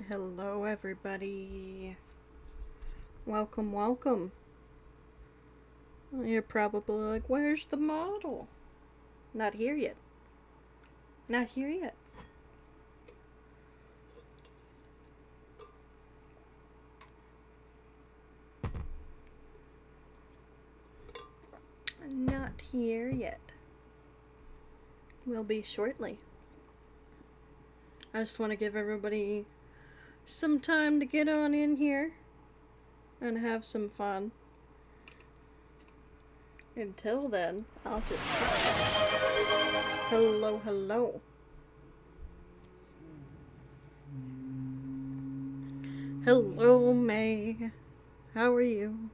Hello, everybody. Welcome, welcome. You're probably like, where's the model? Not here yet. Not here yet. Not here yet. Will be shortly. I just want to give everybody some time to get on in here and have some fun. Until then, I'll just. Hello, hello. Hello, May. How are you?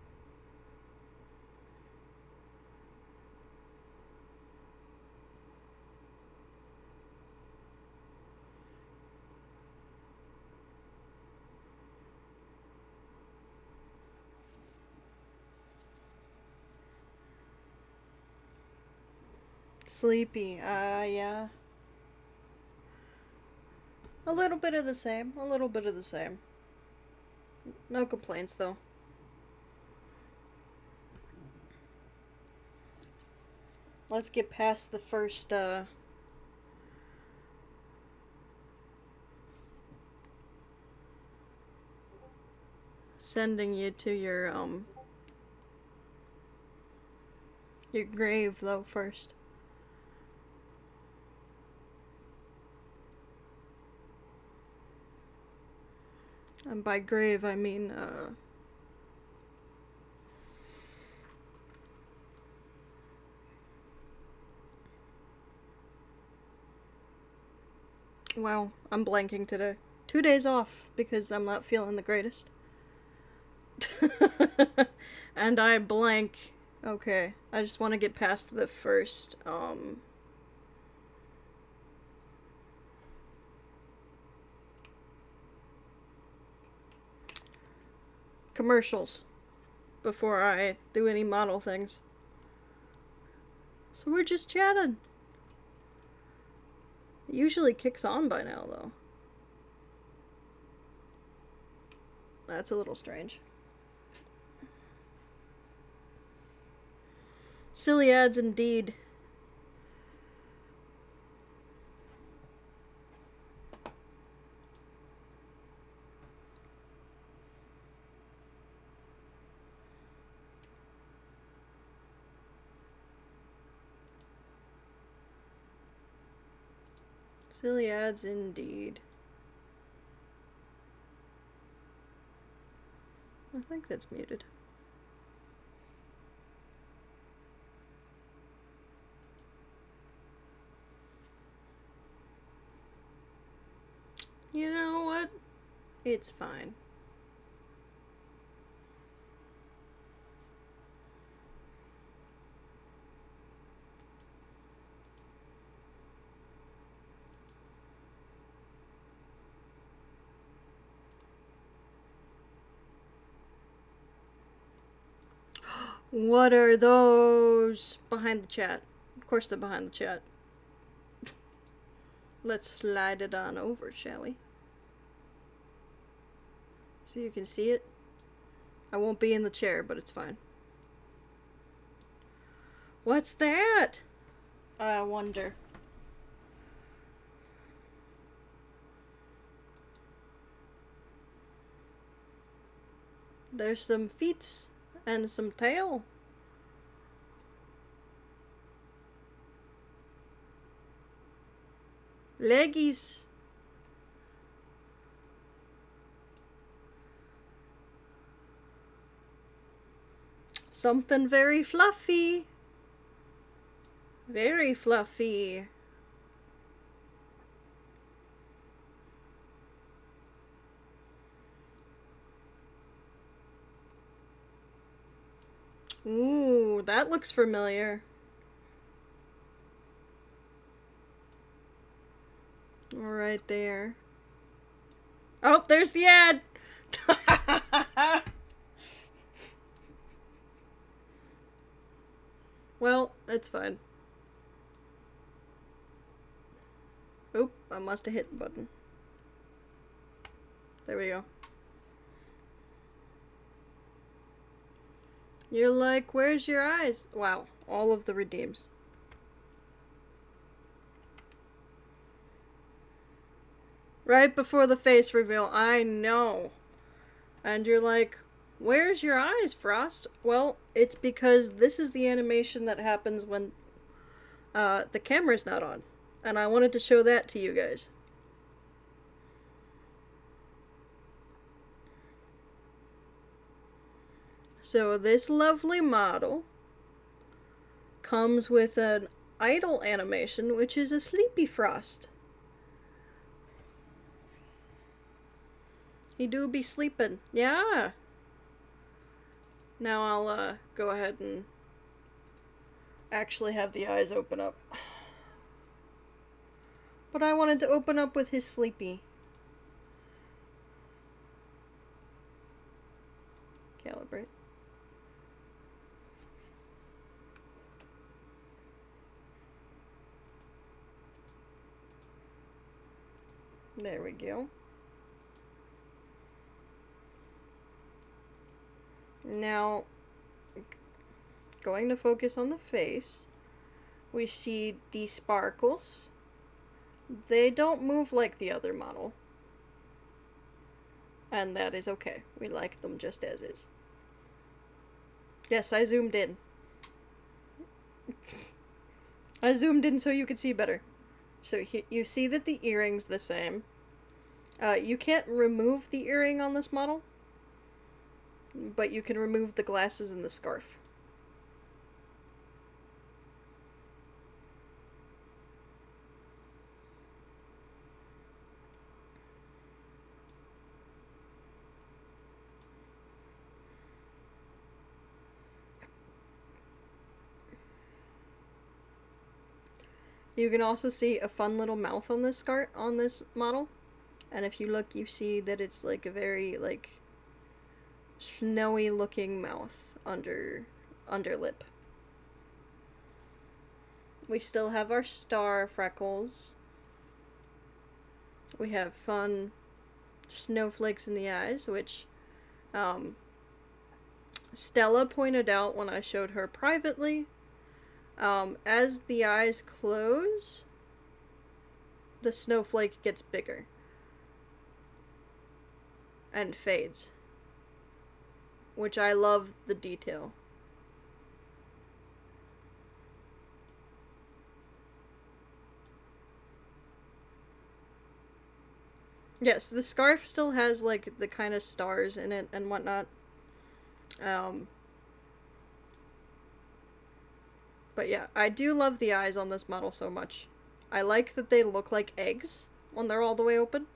Sleepy. Yeah. A little bit of the same. A little bit of the same. No complaints, though. Let's get past the first, sending you to your grave, though, first. And by grave, I mean, wow, I'm blanking today. 2 days off because I'm not feeling the greatest. And I blank. Okay, I just want to get past the first, commercials before I do any model things. So we're just chatting. It usually kicks on by now, though. That's a little strange. Silly ads indeed. Silly ads indeed. I think that's muted. You know what? It's fine. What are those? Behind the chat. Of course they're behind the chat. Let's slide it on over, shall we? So you can see it. I won't be in the chair, but it's fine. What's that? I wonder. There's some feet and some tail. Leggies. Something very fluffy. Very fluffy. Ooh, that looks familiar. Right there. Oh, there's the ad! Well, it's fine. Oop, I must have hit the button. There we go. You're like, where's your eyes? Wow, all of the redeems. Right before the face reveal, I know. And you're like, where's your eyes, Frost? Well, it's because this is the animation that happens when the camera's not on. And I wanted to show that to you guys. So this lovely model comes with an idle animation, which is a sleepy Frost. He do be sleeping. Yeah. Now I'll go ahead and actually have the eyes open up. But I wanted to open up with his sleepy. Calibrate. There we go. Now, going to focus on the face, we see the sparkles. They don't move like the other model. And that is okay. We like them just as is. Yes, I zoomed in. I zoomed in so you could see better. So you see that the earring's the same. You can't remove the earring on this model, but you can remove the glasses and the scarf. You can also see a fun little mouth on this model. And if you look, you see that it's like a very like snowy looking mouth underlip. We still have our star freckles. We have fun snowflakes in the eyes, which Stella pointed out when I showed her privately. As the eyes close, the snowflake gets bigger and fades, which I love the detail. Yes, the scarf still has like the kind of stars in it and whatnot. But yeah, I do love the eyes on this model so much. I like that they look like eggs when they're all the way open.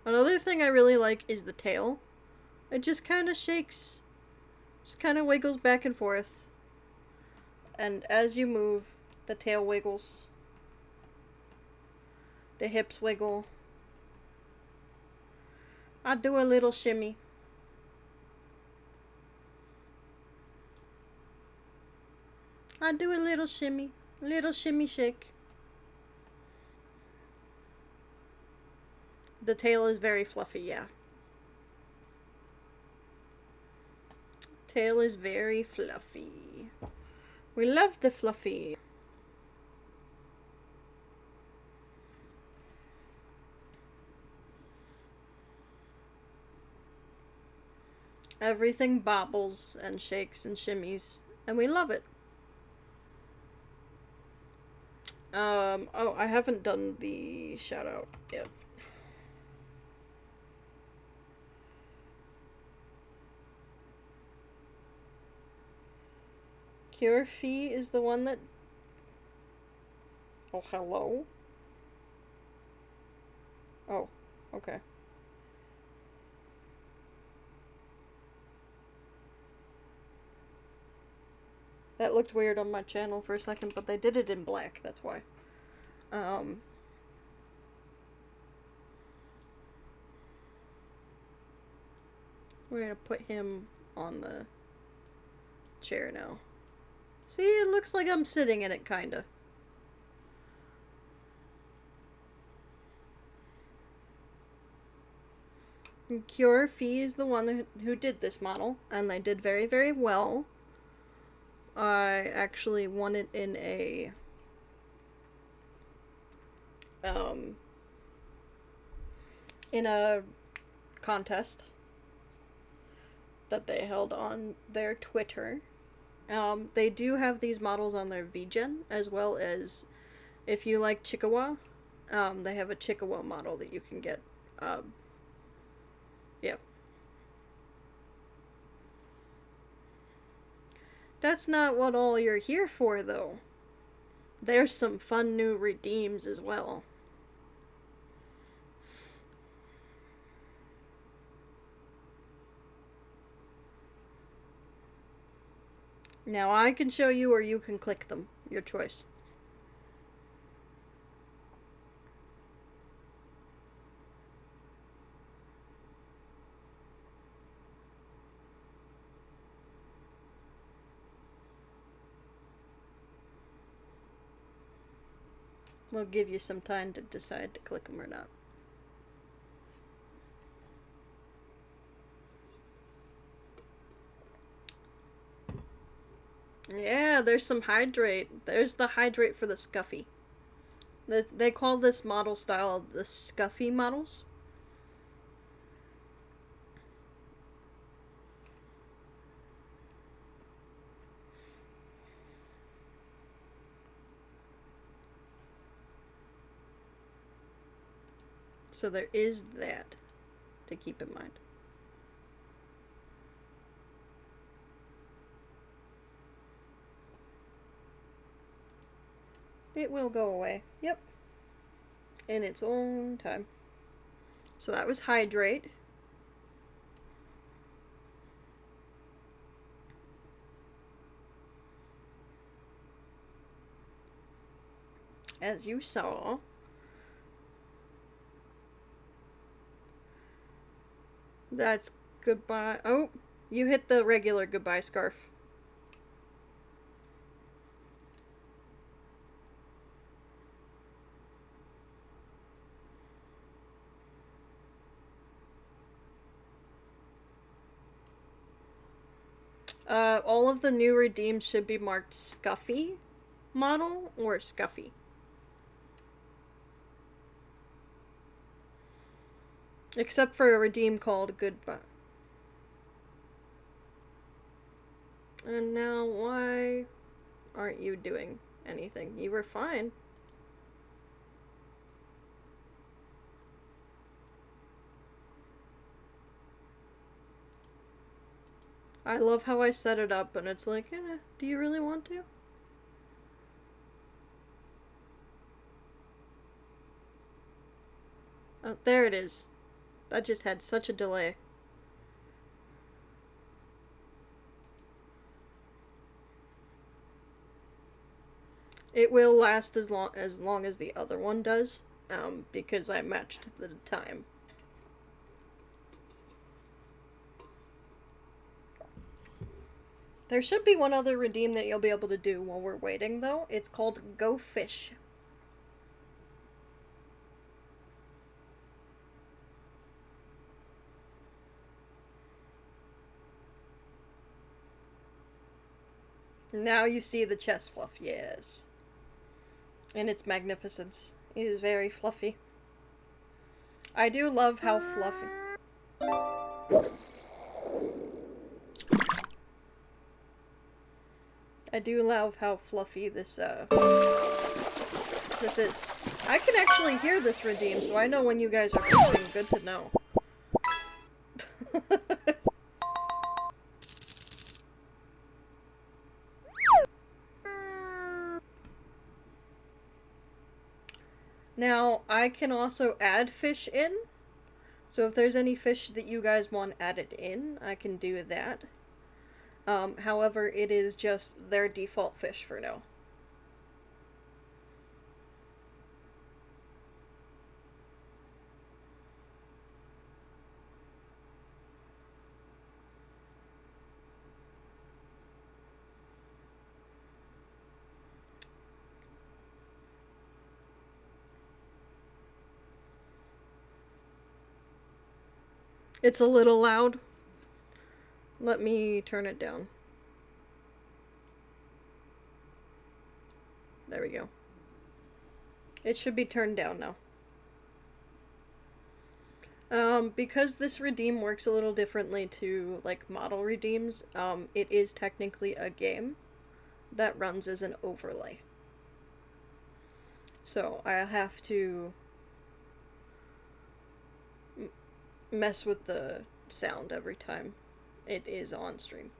Another thing I really like is the tail. It just kind of shakes, just kind of wiggles back and forth. And as you move, the tail wiggles. The hips wiggle. I do a little shimmy. I do a little shimmy shake. The tail is very fluffy, yeah. Tail is very fluffy. We love the fluffy. Everything bobbles and shakes and shimmies, and we love it. Oh, I haven't done the shout out yet. Skuffi is the one that... Oh, hello? Oh, okay. That looked weird on my channel for a second, but they did it in black, that's why. We're gonna put him on the chair now. See, it looks like I'm sitting in it, kinda. Cure Fee is the one who did this model, and they did very, very well. I actually won it um, in a contest that they held on their Twitter. They do have these models on their VGen, as well as if you like Chikawa, they have a Chikawa model that you can get. Yeah. That's not what all you're here for, though. There's some fun new redeems as well. Now I can show you or you can click them. Your choice. We'll give you some time to decide to click them or not. Yeah, there's some hydrate. There's the hydrate for the Skuffi. They call this model style the Skuffi models. So there is that to keep in mind. It will go away. Yep. In its own time. So that was hydrate. As you saw. That's goodbye. Oh, you hit the regular goodbye scarf. All of the new redeems should be marked Skuffi model or Skuffi. Except for a redeem called Goodbye. And now, why aren't you doing anything? You were fine. I love how I set it up and it's like, do you really want to? Oh, there it is. That just had such a delay. It will last as long as the other one does, because I matched the time. There should be one other redeem that you'll be able to do while we're waiting, though. It's called Go Fish. Now you see the chest fluff, yes. In its magnificence. It is very fluffy. I do love how fluffy. I do love how fluffy this is. I can actually hear this redeem, so I know when you guys are fishing. Good to know. Now, I can also add fish in. So if there's any fish that you guys want added in, I can do that. However, it is just their default fish for now. It's a little loud. Let me turn it down. There we go. It should be turned down now. Because this redeem works a little differently to, like, model redeems, it is technically a game that runs as an overlay. So I'll have to mess with the sound every time it is on stream.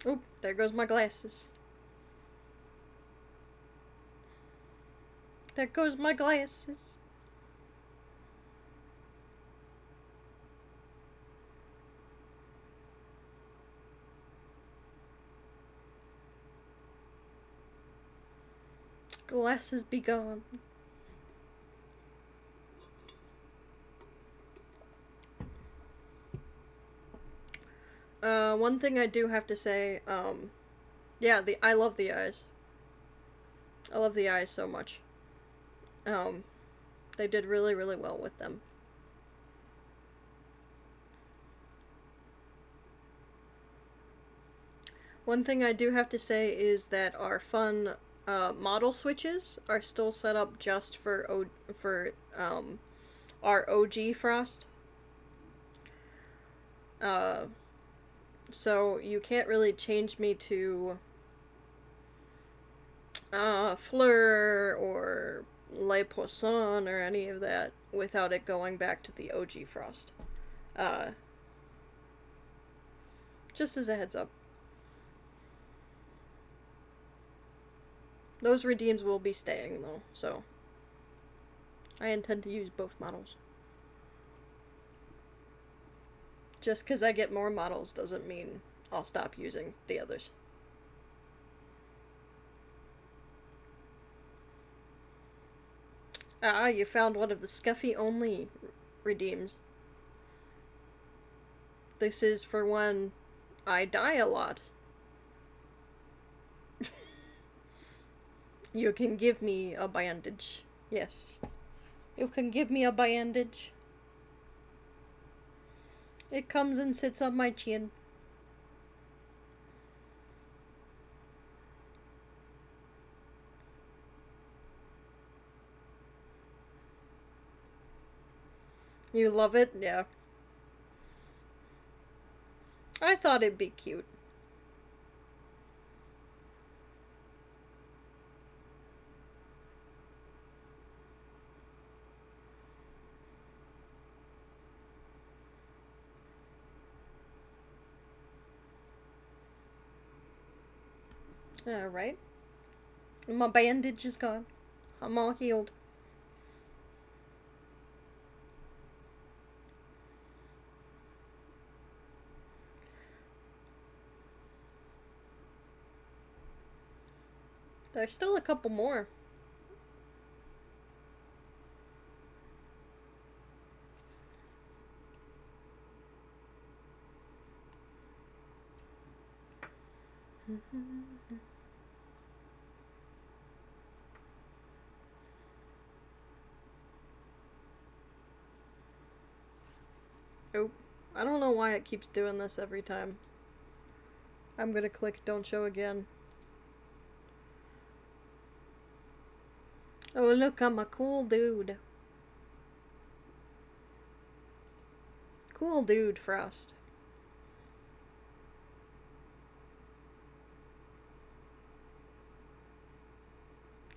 Oh, there goes my glasses. There goes my glasses. Glasses be gone. One thing I do have to say, yeah, I love the eyes. I love the eyes so much. They did really, really well with them. One thing I do have to say is that our fun model switches are still set up just for our OG Frost. So you can't really change me to Fleur or Le Poisson or any of that without it going back to the OG Frost. Just as a heads up. Those redeems will be staying though, so I intend to use both models. Just because I get more models doesn't mean I'll stop using the others. Ah, you found one of the Skuffi only redeems. This is for when I die a lot. You can give me a bandage. Yes. You can give me a bandage. It comes and sits on my chin. You love it? Yeah. I thought it'd be cute. Alright. My bandage is gone. I'm all healed. There's still a couple more. Oh, I don't know why it keeps doing this every time. I'm gonna click don't show again. Oh look, I'm a cool dude. Cool dude, Frost.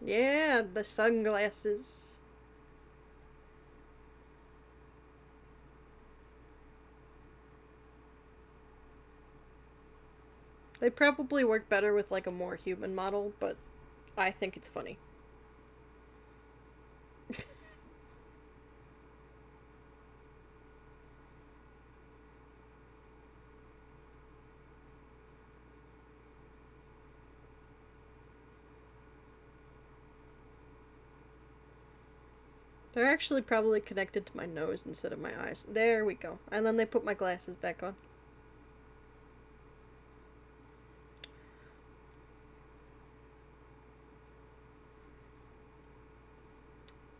Yeah, the sunglasses. They probably work better with like a more human model, but I think it's funny. They're actually probably connected to my nose instead of my eyes. There we go. And then they put my glasses back on.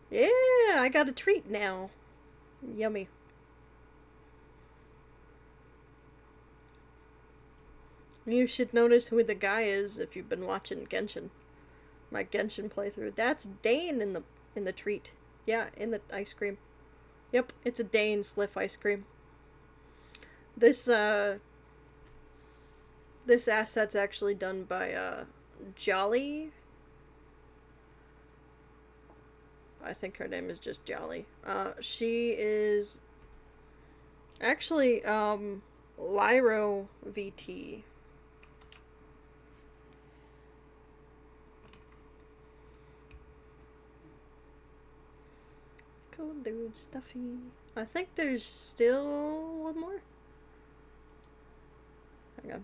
Yeah, I got a treat now. Yummy. You should notice who the guy is if you've been watching Genshin. My Genshin playthrough. That's Dane in the treat. Yeah, in the ice cream. Yep, it's a Dane Sliff ice cream. This this asset's actually done by Jolly. I think her name is just Jolly. She is actually Lyro VT. Cool dude, stuffy. I think there's still one more. Hang on.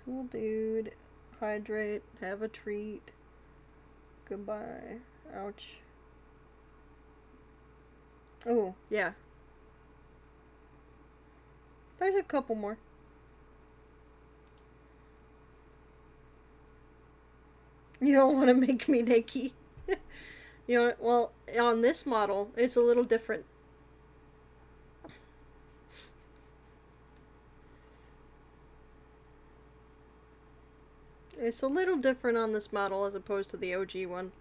Cool dude. Hydrate. Have a treat. Goodbye. Ouch. Oh, yeah. There's a couple more. You don't want to make me naked. You know, well, on this model, it's a little different. It's a little different on this model as opposed to the OG one.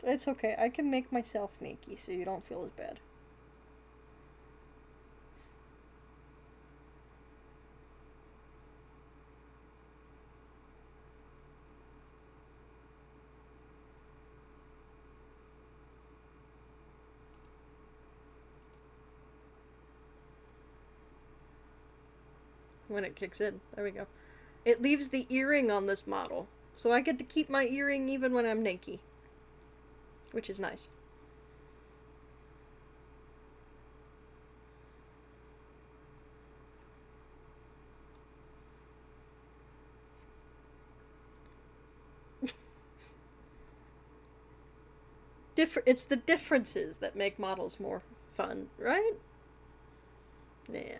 It's okay. I can make myself naked so you don't feel as bad. When it kicks in. There we go. It leaves the earring on this model. So I get to keep my earring even when I'm naked. Which is nice. It's the differences that make models more fun, right? Yeah.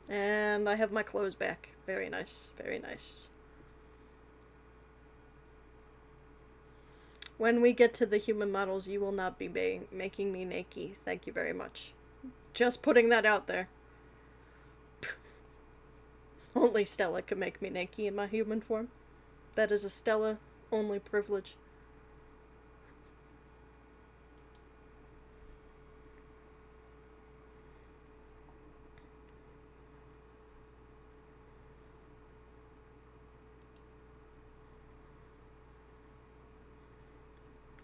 And I have my clothes back. Very nice. Very nice. When we get to the human models, you will not be making me naked. Thank you very much. Just putting that out there. Only Stella can make me naked in my human form. That is a Stella only privilege.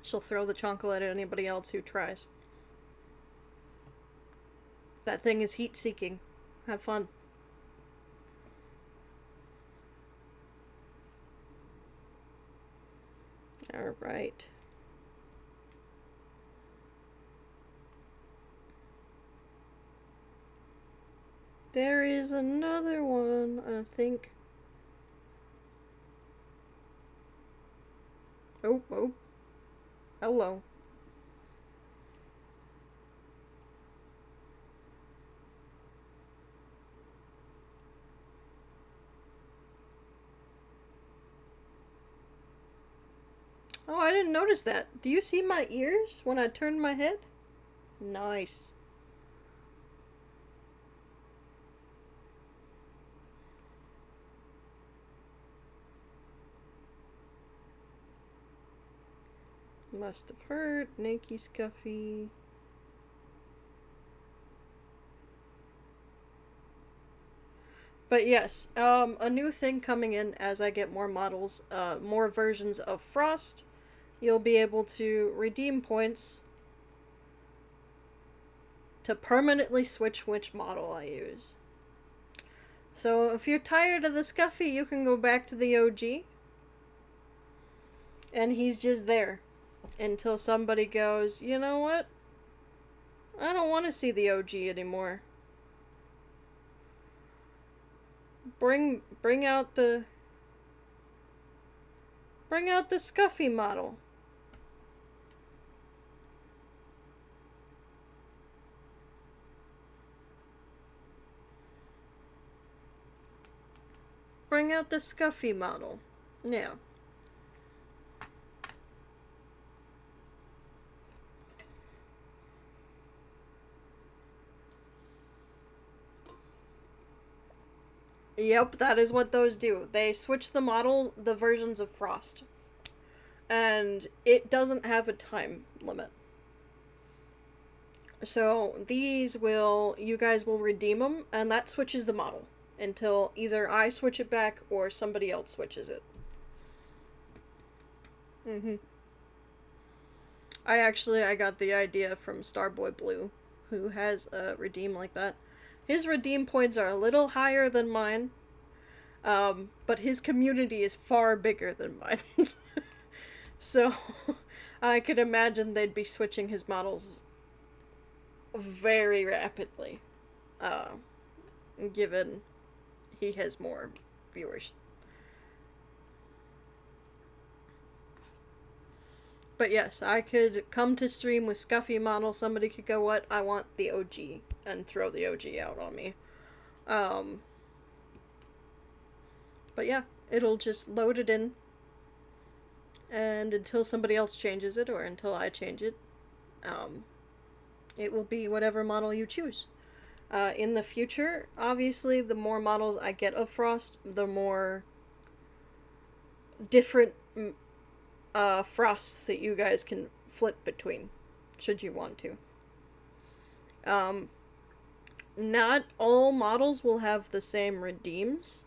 She'll throw the chocolate at anybody else who tries. That thing is heat seeking. Have fun. Alright. There is another one, I think. Oh, oh. Hello. Oh, I didn't notice that. Do you see my ears when I turn my head? Nice. Must have hurt. Nakey Skuffi. But yes, a new thing coming in as I get more models, more versions of Frost. You'll be able to redeem points to permanently switch which model I use. So if you're tired of the Skuffi, you can go back to the OG. And he's just there until somebody goes, you know what? I don't want to see the OG anymore. Bring out the Skuffi model. Bring out the Skuffi model. Yeah. Yep, that is what those do. They switch the versions of Frost. And it doesn't have a time limit. So you guys will redeem them, and that switches the model until either I switch it back or somebody else switches it. I got the idea from Starboy Blue, who has a redeem like that. His redeem points are a little higher than mine, but his community is far bigger than mine. So, I could imagine they'd be switching his models very rapidly, given he has more viewers. But yes, I could come to stream with Skuffi model, somebody could go, what? I want the OG, and throw the OG out on me. But yeah, it'll just load it in, and until somebody else changes it, or until I change it, it will be whatever model you choose. In the future, obviously, the more models I get of Frost, the more different Frosts that you guys can flip between, should you want to. Not all models will have the same redeems,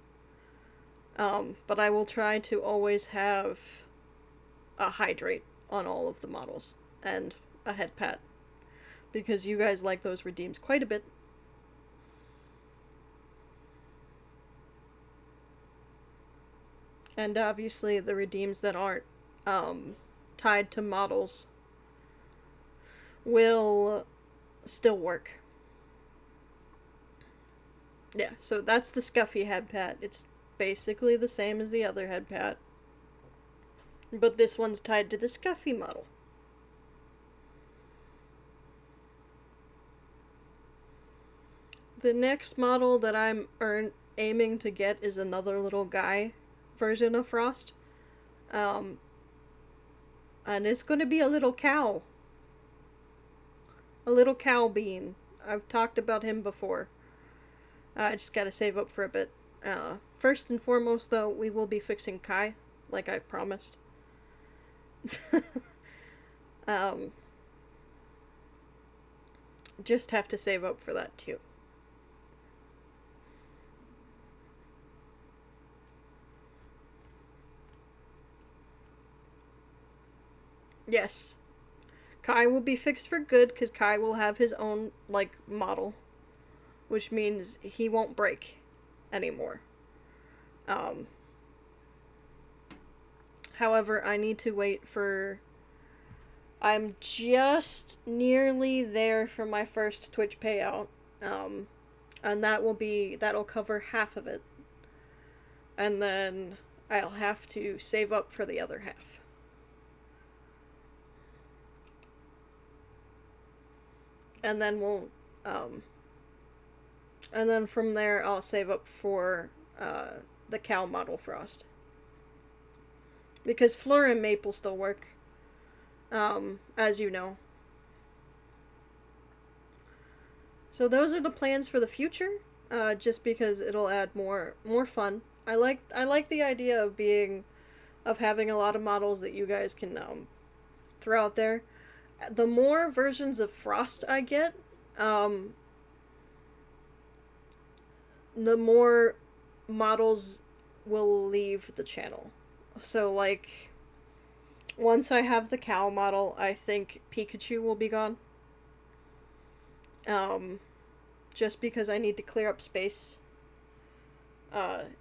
but I will try to always have a hydrate on all of the models, and a head pat, because you guys like those redeems quite a bit. And obviously the redeems that aren't tied to models will still work. Yeah, so that's the Skuffi head pat. It's basically the same as the other head pat, but this one's tied to the Skuffi model. The next model that I'm aiming to get is another little guy version of Frost. And it's going to be a little cow. A little cow bean. I've talked about him before. I just gotta save up for a bit. First and foremost, though, we will be fixing Kai, like I promised. Just have to save up for that, too. Yes. Kai will be fixed for good, because Kai will have his own, model. Which means he won't break anymore. However, I need to wait for... I'm just nearly there for my first Twitch payout. And that'll cover half of it. And then I'll have to save up for the other half. And then and then from there, I'll save up for the cow model Frost. Because Fleur and Maple still work, as you know. So those are the plans for the future, just because it'll add more fun. I like the idea of having a lot of models that you guys can throw out there. The more versions of Frost I get, the more models will leave the channel. So, once I have the cow model, I think Pikachu will be gone. Um, just because I need to clear up space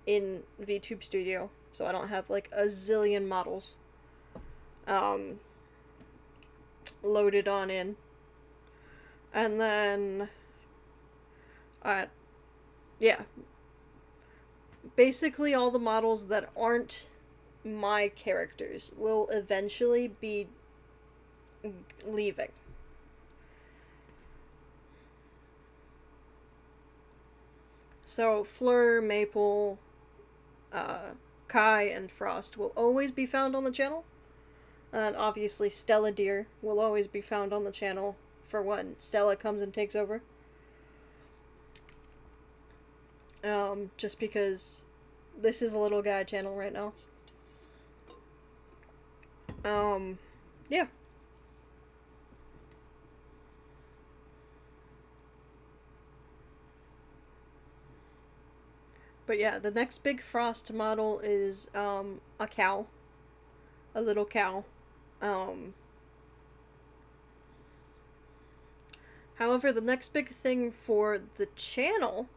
in VTube Studio, so I don't have like a zillion models um, loaded on in. And then, uh, yeah, basically all the models that aren't my characters will eventually be leaving. So Fleur, Maple, uh, Kai, and Frost will always be found on the channel. And obviously Stella Deer will always be found on the channel for when Stella comes and takes over. Just because this is a little guy channel right now. Yeah. But yeah, the next big Frost model is, a cow. A little cow. Um, However, the next big thing for the channel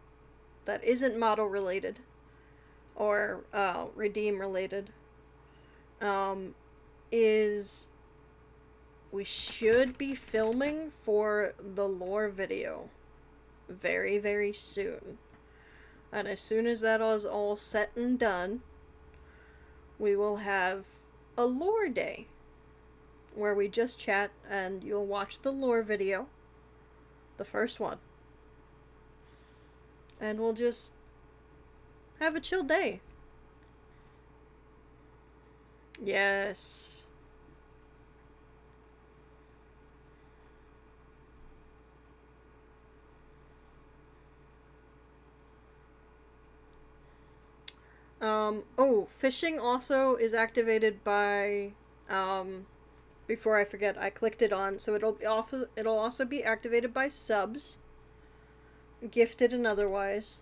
that isn't model related or redeem related um, is we should be filming for the lore video very, very soon. And as soon as that is all set and done, we will have a lore day where we just chat and you'll watch the lore video, the first one, and we'll just have a chill day. Yes. Oh, fishing also is activated by, before I forget, I clicked it on, so it'll also be activated by subs, gifted and otherwise.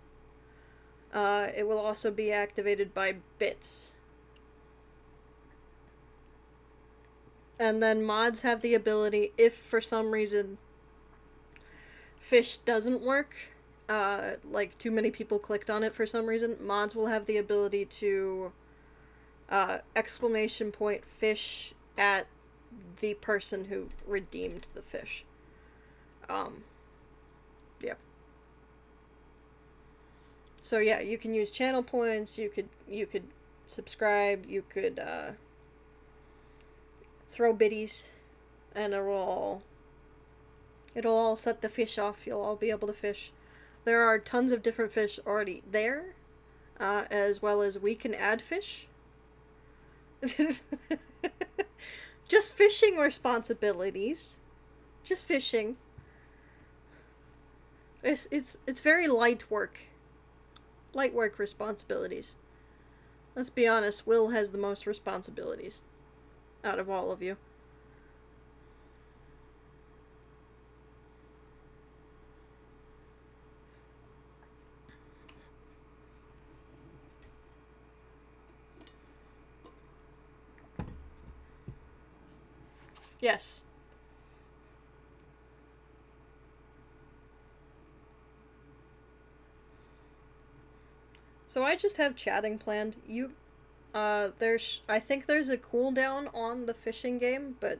It will also be activated by bits. And then mods have the ability, if for some reason fish doesn't work, like too many people clicked on it for some reason, mods will have the ability to exclamation point fish at the person who redeemed the fish. Yeah. So yeah, you can use channel points, you could subscribe, you could throw biddies, and it'll all set the fish off. You'll all be able to fish. There are tons of different fish already there, as well as we can add fish. Just fishing responsibilities. Just fishing. It's very light work. Light work responsibilities. Let's be honest, Will has the most responsibilities out of all of you. Yes. So I just have chatting planned. I think there's a cooldown on the fishing game, but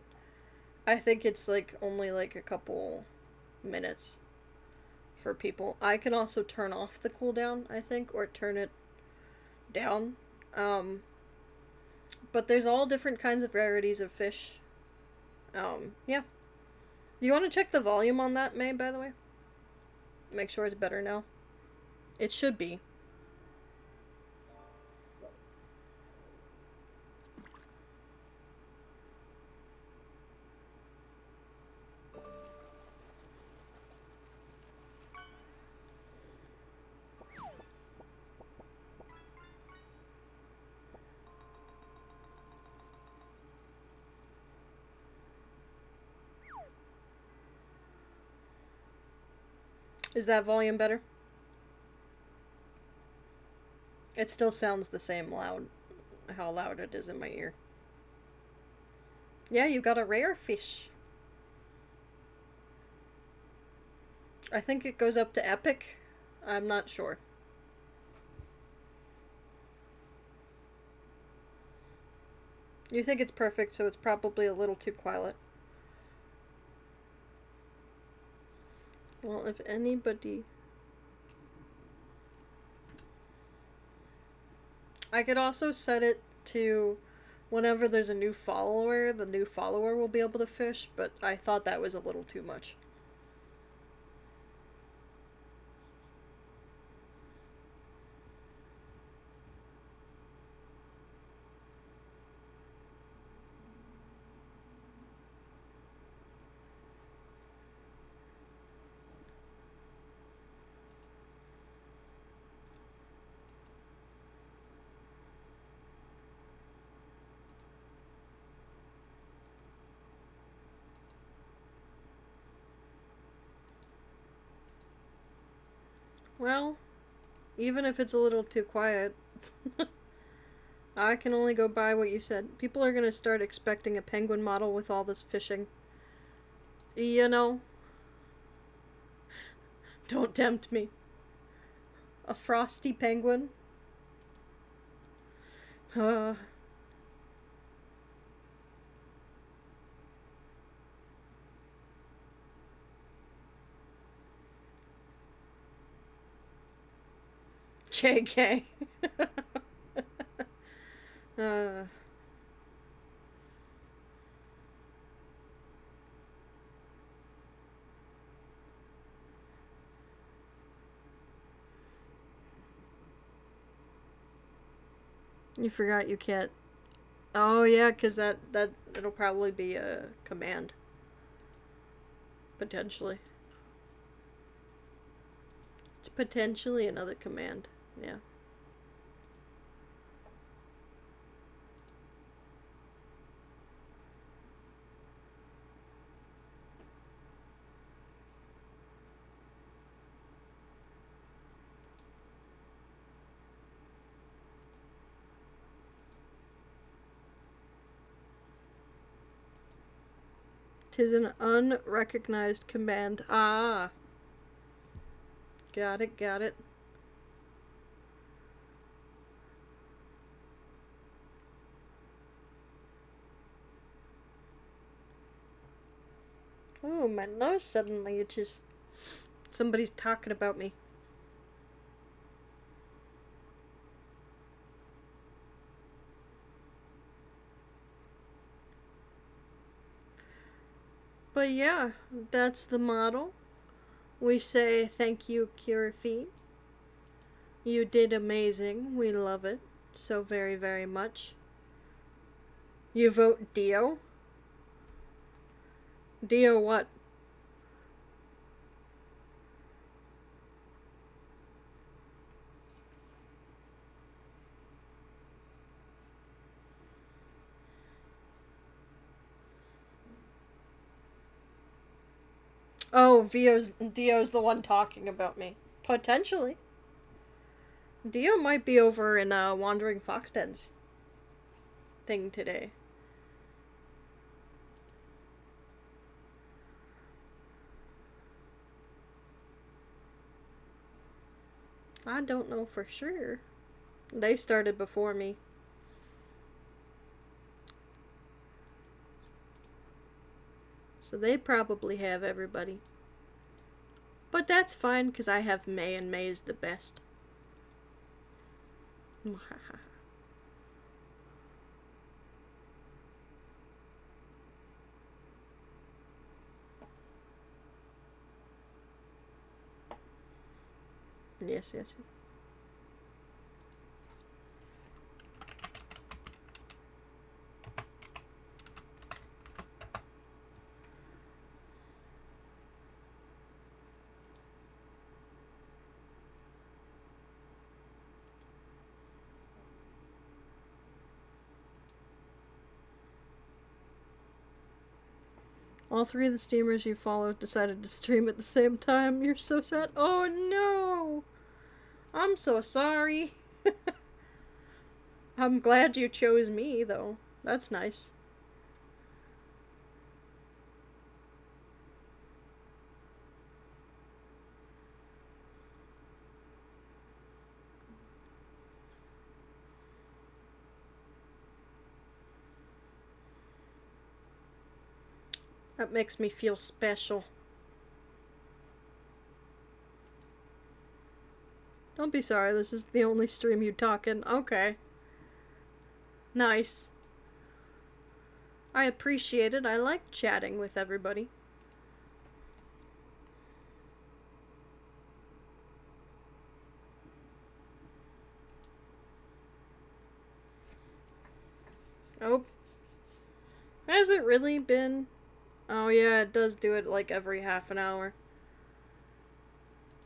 I think it's like only like a couple minutes for people. I can also turn off the cooldown, I think, or turn it down. Um, but there's all different kinds of rarities of fish. Yeah. You want to check the volume on that, May, by the way? Make sure it's better now. It should be. Is that volume better? It still sounds the same loud, how loud it is in my ear. Yeah, you got a rare fish. I think it goes up to epic. I'm not sure. You think it's perfect, so it's probably a little too quiet. Well, if anybody... I could also set it to whenever there's a new follower, the new follower will be able to fish, but I thought that was a little too much. Well, even if it's a little too quiet, I can only go by what you said. People are gonna start expecting a penguin model with all this fishing. You know? Don't tempt me. A frosty penguin? Uh, JK. uh, you forgot you can't. Oh yeah, because that it'll probably be a command potentially. It's potentially another command. Yeah. Tis an unrecognized command. Ah, got it, got it. Ooh, my nose suddenly itches. Somebody's talking about me. But yeah, that's the model. We say thank you, Curify. You did amazing. We love it so very, very much. You vote Dio? Dio what? Oh, Dio's the one talking about me. Potentially. Dio might be over in Wandering Fox Den's thing today. I don't know for sure. They started before me. So they probably have everybody. But that's fine because I have May, and May is the best. Yes, yes. All three of the steamers you followed decided to stream at the same time. You're so sad. Oh no! I'm so sorry. I'm glad you chose me, though. That's nice. That makes me feel special. Don't be sorry, this is the only stream you talk in. Okay. Nice. I appreciate it. I like chatting with everybody. Oh. Has it really been? Oh yeah, it does do it like every half an hour.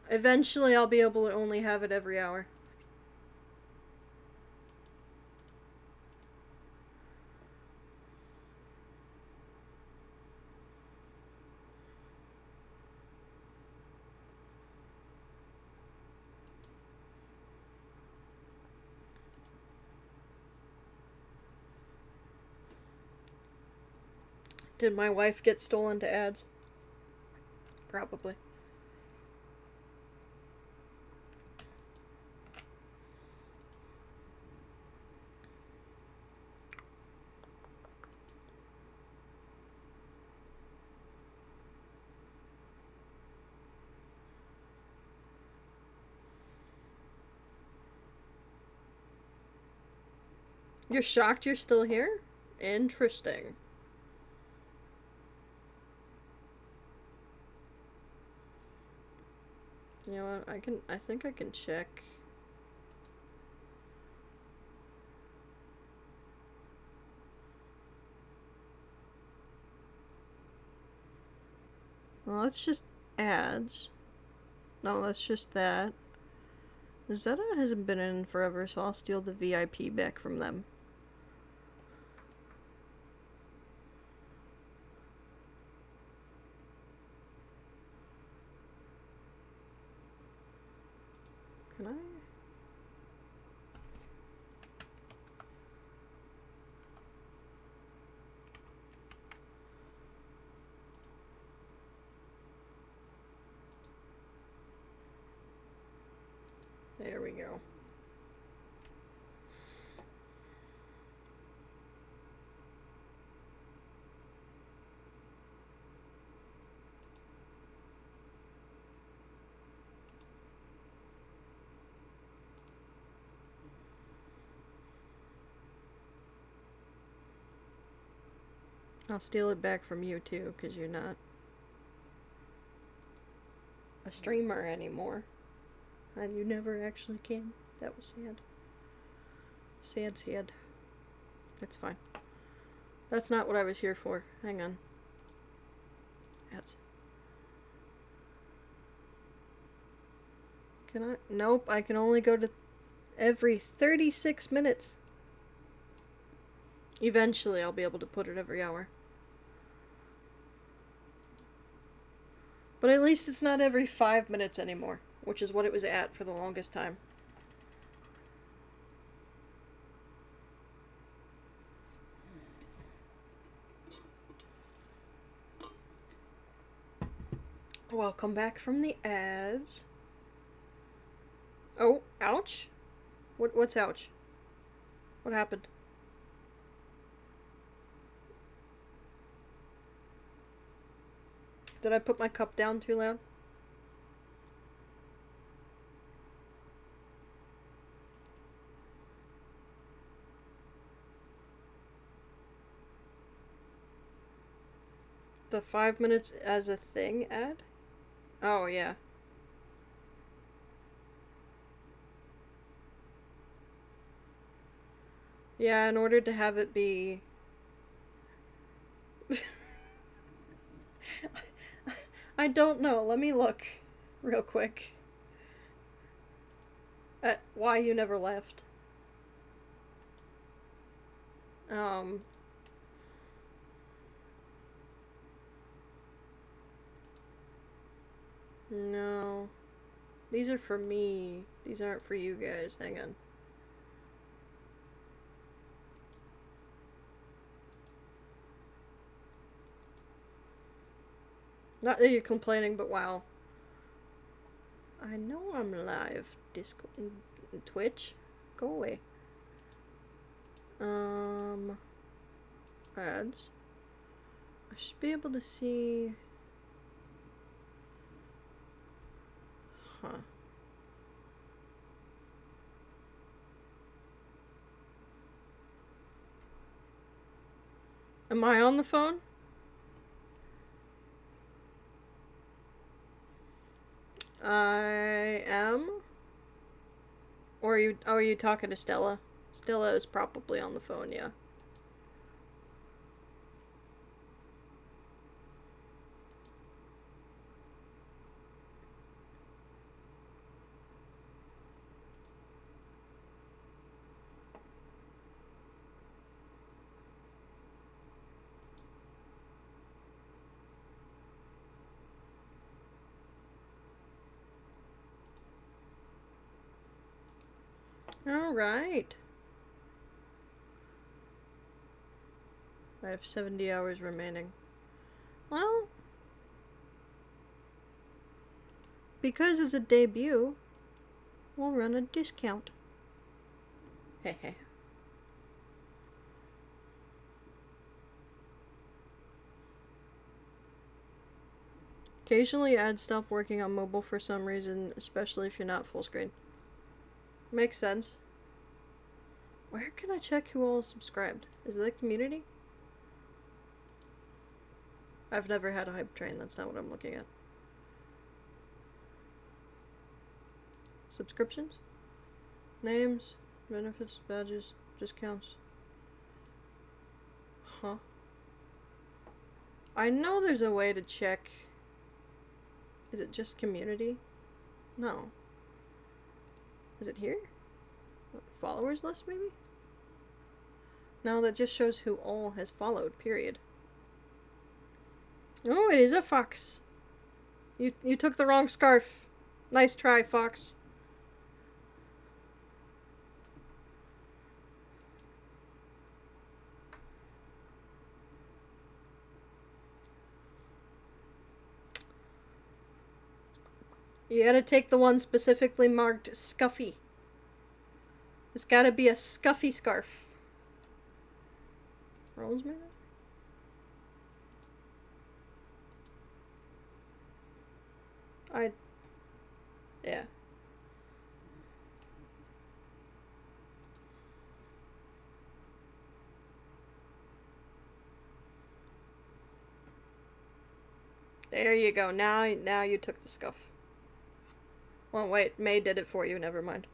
Eventually I'll be able to only have it every hour. Did my wife get stolen to ads? Probably. You're shocked you're still here? Interesting. You know what? I think I can check. Well, that's just ads. No, that's just that. Zeta hasn't been in forever, so I'll steal the VIP back from them. Can I? There we go. I'll steal it back from you too, because you're not a streamer anymore. And you never actually can. That was sad. Sad, sad. That's fine. That's not what I was here for. Hang on. Ads. Can I? Nope, I can only go to every 36 minutes. Eventually I'll be able to put it every hour. But at least it's not every 5 minutes anymore, which is what it was at for the longest time. Welcome back from the ads. Oh, ouch? What's ouch? What happened? Did I put my cup down too loud? The 5 minutes as a thing ad? Oh, yeah. Yeah, in order to have it be... I don't know. Let me look real quick at why you never left. No. These are for me. These aren't for you guys. Hang on. Not that you're complaining, but wow. I know I'm live. Twitch? Go away. Ads. I should be able to see... Huh. Am I on the phone? I am? Or are you talking to Stella? Stella is probably on the phone, yeah. Alright. I have 70 hours remaining. Well, because it's a debut, we'll run a discount. Hehe. Occasionally ads stop working on mobile for some reason, especially if you're not full screen. Makes sense. Where can I check who all subscribed? Is it the community? I've never had a hype train, that's not what I'm looking at. Subscriptions? Names, benefits, badges, discounts. Huh. I know there's a way to check. Is it just community? No. Is it here? Followers list, maybe? No, that just shows who all has followed, period. Oh, it is a fox. You took the wrong scarf. Nice try, fox. You gotta take the one specifically marked Skuffi. It's gotta be a Skuffi scarf. Rosemary? Yeah. There you go. Now you took the scuff. Well, wait. May did it for you. Never mind.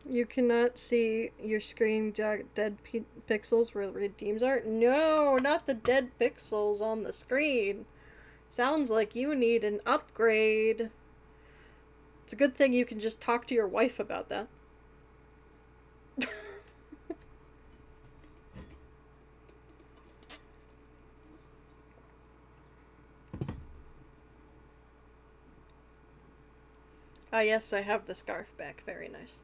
You cannot see your screen dead pixels where the redeems are? No, not the dead pixels on the screen. Sounds like you need an upgrade. It's a good thing you can just talk to your wife about that. Ah, yes, I have the scarf back. Very nice.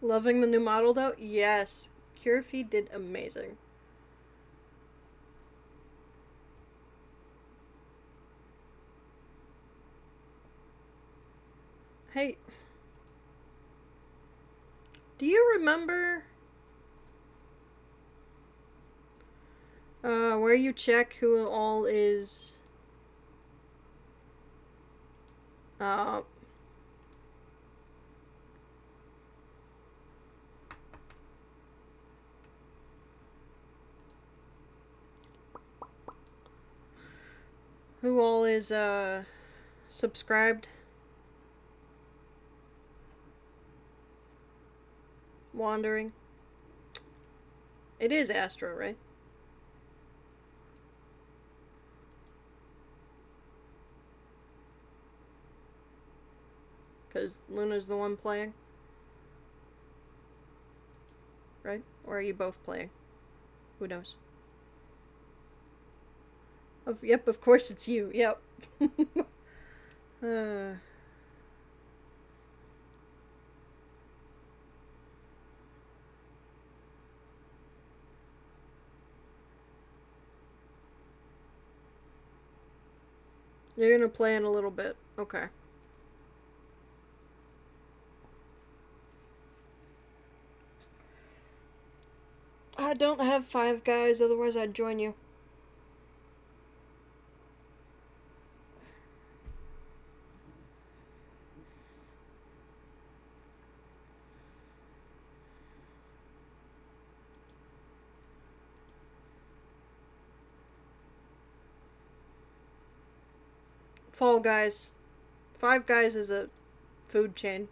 Loving the new model, though? Yes. Curefeed did amazing. Hey. Do you remember... where you check who all is... who all is, subscribed? Wandering. It is Astro, right? Because Luna's the one playing. Right? Or are you both playing? Who knows? Yep, of course it's you. Yep. uh, you're gonna play in a little bit. Okay. I don't have 5 guys, otherwise I'd join you. Fall Guys. 5 Guys is a food chain.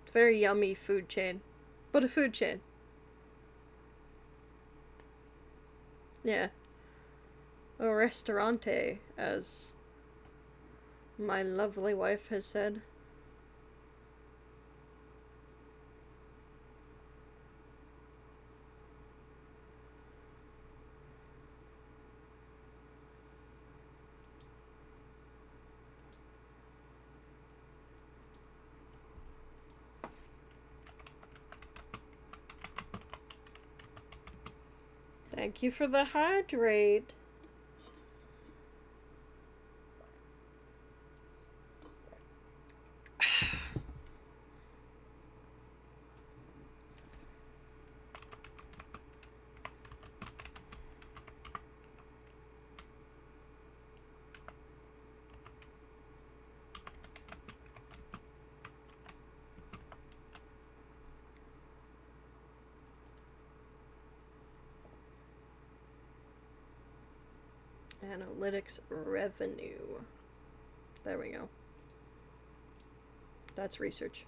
It's a very yummy food chain. But a food chain. Yeah. A restaurante, as my lovely wife has said. Thank you for the hydrate. Analytics revenue. There we go. That's research.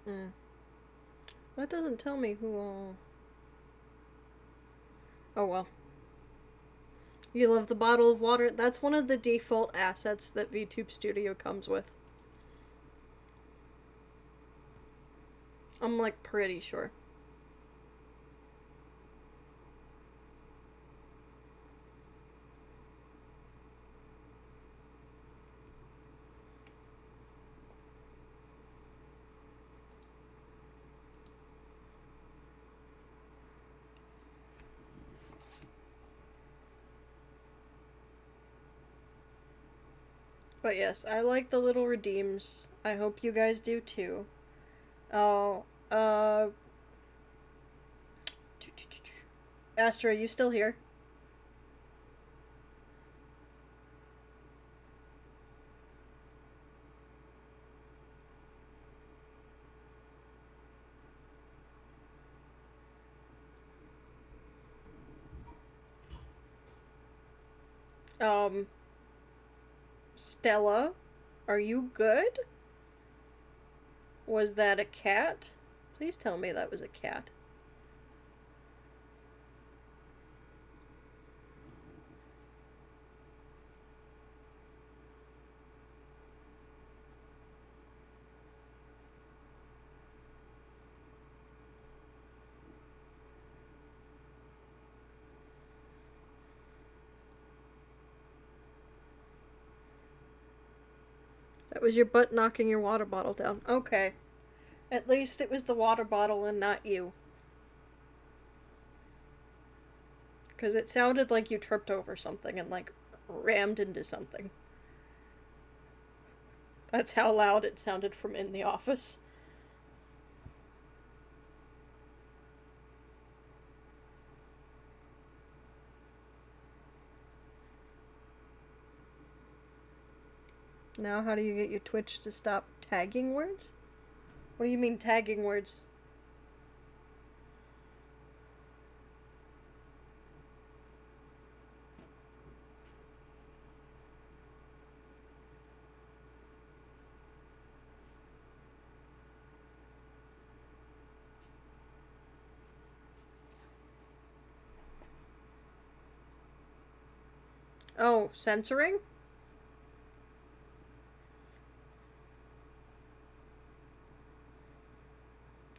Mm. That doesn't tell me who all... Oh well. You love the bottle of water? That's one of the default assets that VTube Studio comes with. I'm like pretty sure. But yes, I like the little redeems. I hope you guys do too. Oh, Astra, are you still here? Um, Stella, are you good? Was that a cat? Please tell me that was a cat. That was your butt knocking your water bottle down. Okay. At least it was the water bottle and not you. Because it sounded like you tripped over something and, like, rammed into something. That's how loud it sounded from in the office. Now how do you get your Twitch to stop tagging words? What do you mean tagging words? Oh, censoring?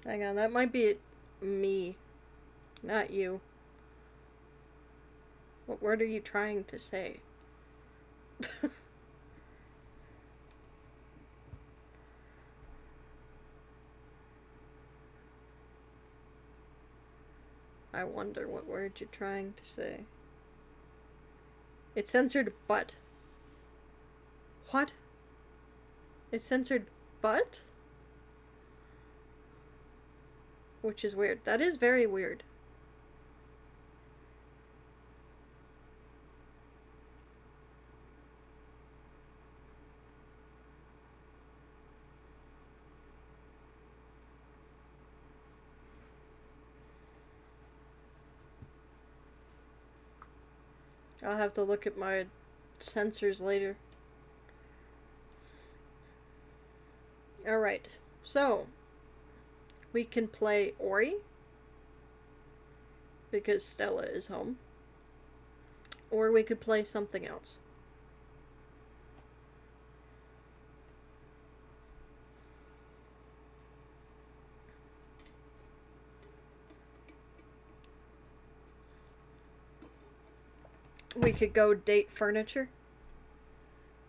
Hang on, that might be me, not you. What word are you trying to say? I wonder what word you're trying to say. It censored butt. What? It censored butt? Which is weird. That is very weird. I'll have to look at my sensors later. Alright, so we can play Ori because Stella is home. Or we could play something else. We could go date furniture.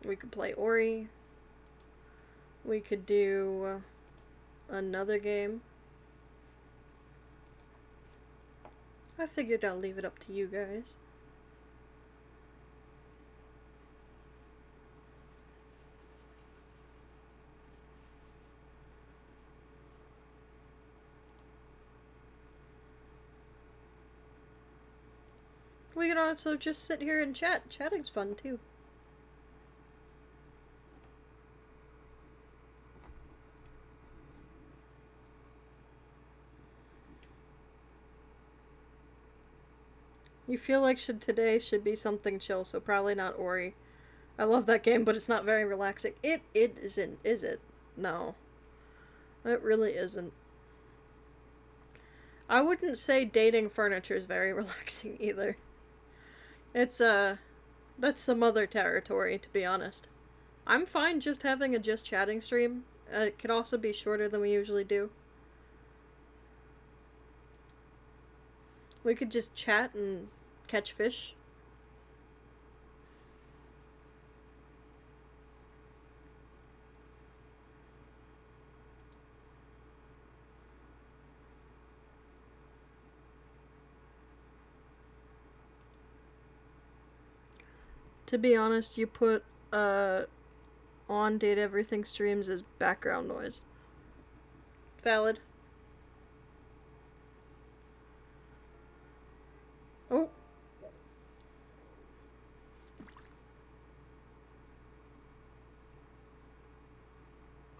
We could play Ori. We could do another game. I figured I'll leave it up to you guys. We could also just sit here and chat. Chatting's fun too. You feel like today should be something chill, so probably not Ori. I love that game, but it's not very relaxing. It isn't, is it? No. It really isn't. I wouldn't say dating furniture is very relaxing either. It's that's some other territory, to be honest. I'm fine just having a just chatting stream. It could also be shorter than we usually do. We could just chat and catch fish. To be honest, you put on date everything streams as background noise. Valid. Oh.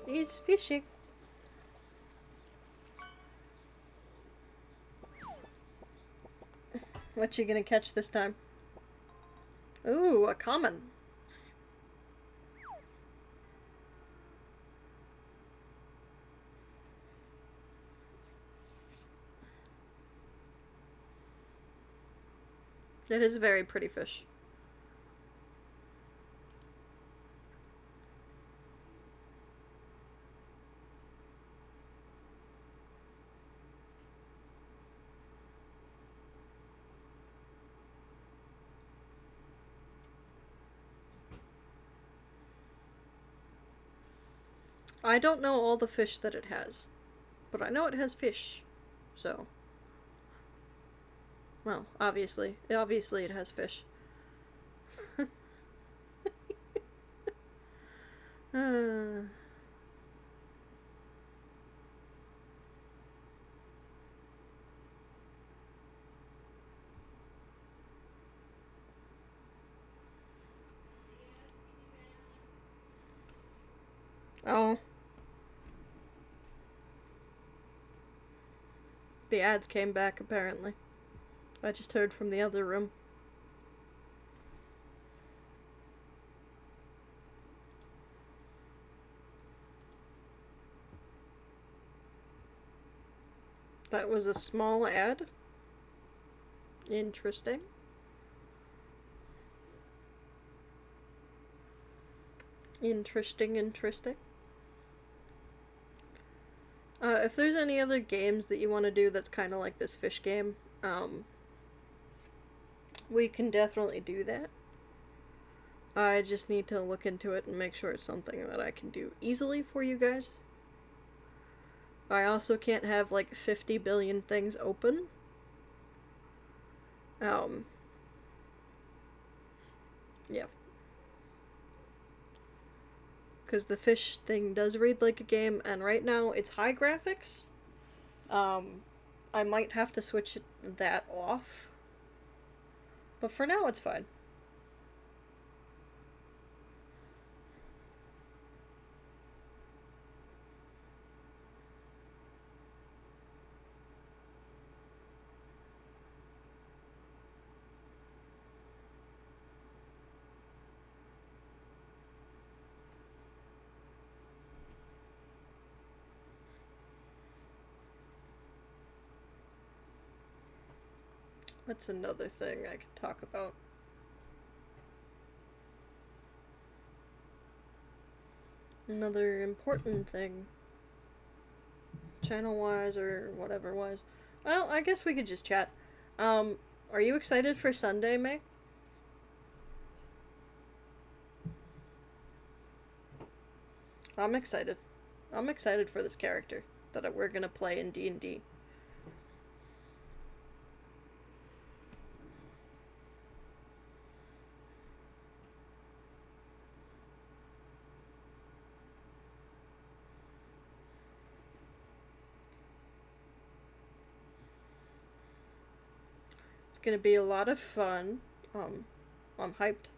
It's fishing. What you gonna catch this time? Ooh, a common. It is a very pretty fish. I don't know all the fish that it has, but I know it has fish, so. Well, obviously it has fish. Oh. The ads came back, apparently. I just heard from the other room. That was a small ad? Interesting. Interesting. If there's any other games that you want to do that's kind of like this fish game, we can definitely do that. I just need to look into it and make sure it's something that I can do easily for you guys. I also can't have like 50 billion things open. Yeah. Because the fish thing does read like a game, and right now it's high graphics. I might have to switch that off. But for now, it's fine. What's another thing I could talk about? Another important thing. Channel wise or whatever wise. Well, I guess we could just chat. Are you excited for Sunday, May? I'm excited. I'm excited for this character that we're gonna play in D&D. It's gonna be a lot of fun. I'm hyped.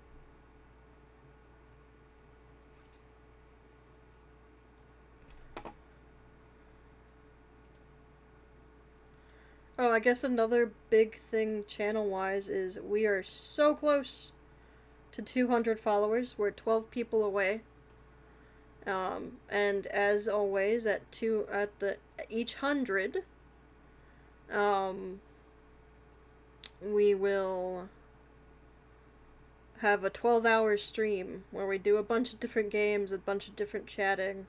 Oh, I guess another big thing channel-wise is we are so close to 200 followers. We're 12 people away. And as always, each 100, we will have a 12-hour stream where we do a bunch of different games, a bunch of different chatting,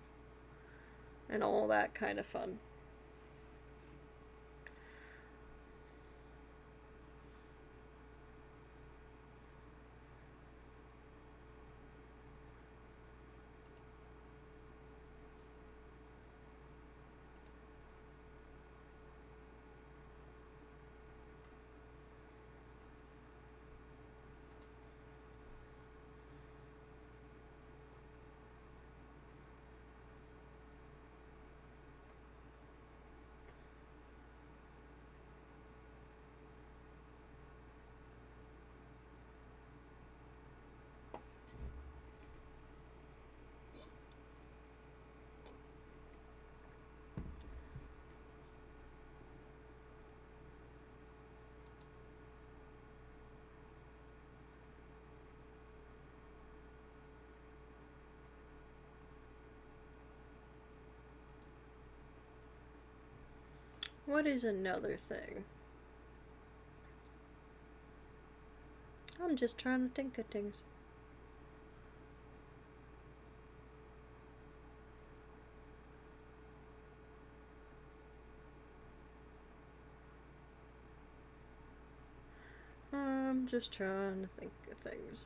and all that kind of fun. What is another thing? I'm just trying to think of things. I'm just trying to think of things.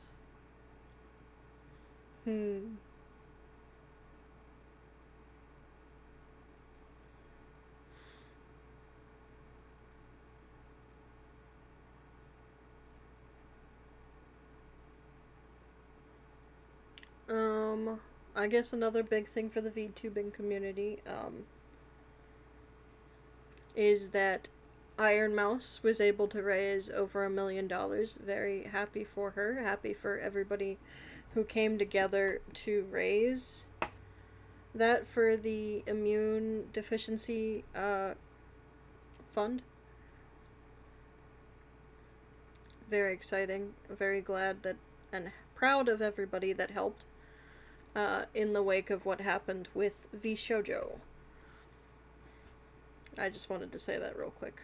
I guess another big thing for the VTubing community, is that Iron Mouse was able to raise over $1 million. Very happy for her. Happy for everybody who came together to raise That for the immune deficiency fund. Very exciting. Very glad that and proud of everybody that helped in the wake of what happened with V Shoujo. I just wanted to say that real quick.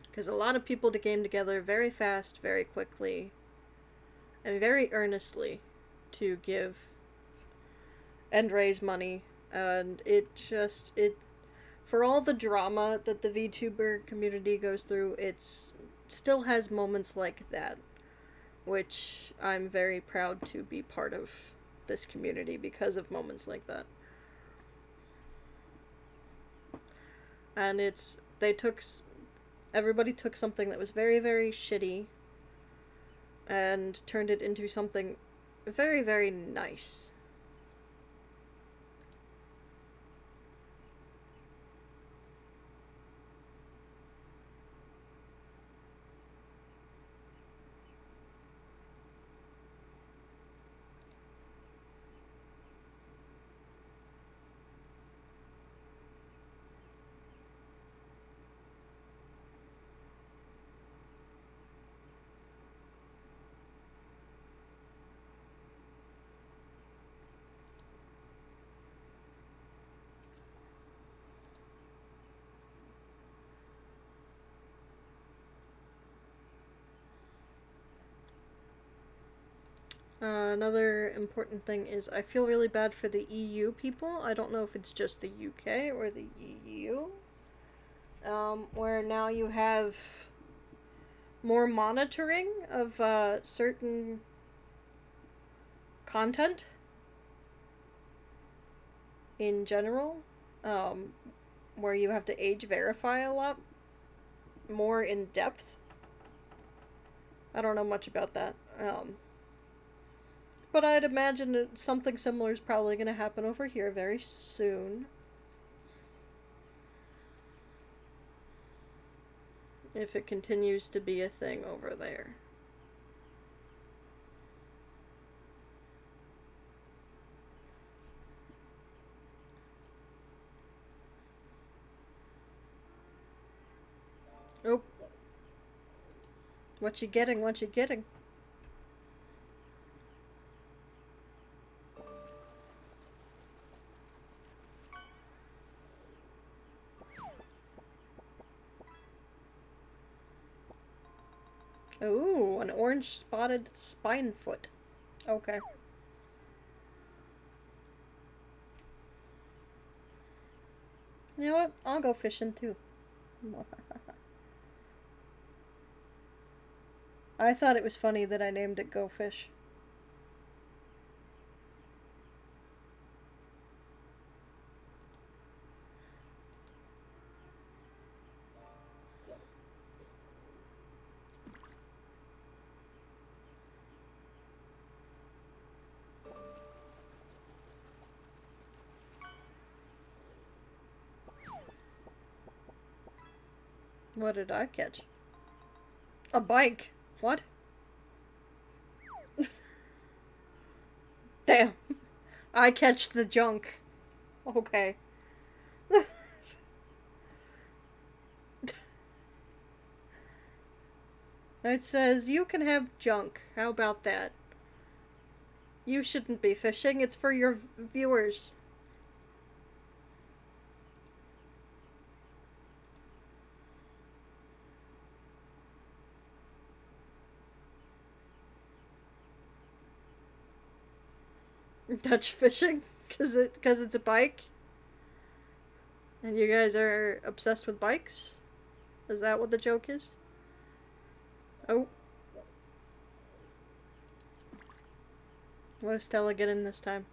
Because a lot of people came together very fast, very quickly, and very earnestly to give and raise money. And it for all the drama that the VTuber community goes through, it still has moments like that, which I'm very proud to be part of this community because of moments like that. And everybody took something that was very, very shitty and turned it into something very, very nice. Another important thing is I feel really bad for the EU people. I don't know if it's just the UK or the EU. Where now you have more monitoring of certain content in general, where you have to age verify a lot more in depth. I don't know much about that. But I'd imagine that something similar is probably going to happen over here very soon. If it continues to be a thing over there. Oh. What you getting? What you getting? Ooh, an orange spotted spinefoot. Okay. You know what? I'll go fishing too. I thought it was funny that I named it Go Fish. What did I catch? A bike. What? Damn. I catch the junk. Okay. It says, you can have junk. How about that? You shouldn't be fishing. It's for your viewers. Dutch fishing? Cause it's a bike? And you guys are obsessed with bikes? Is that what the joke is? Oh. What is Stella getting this time?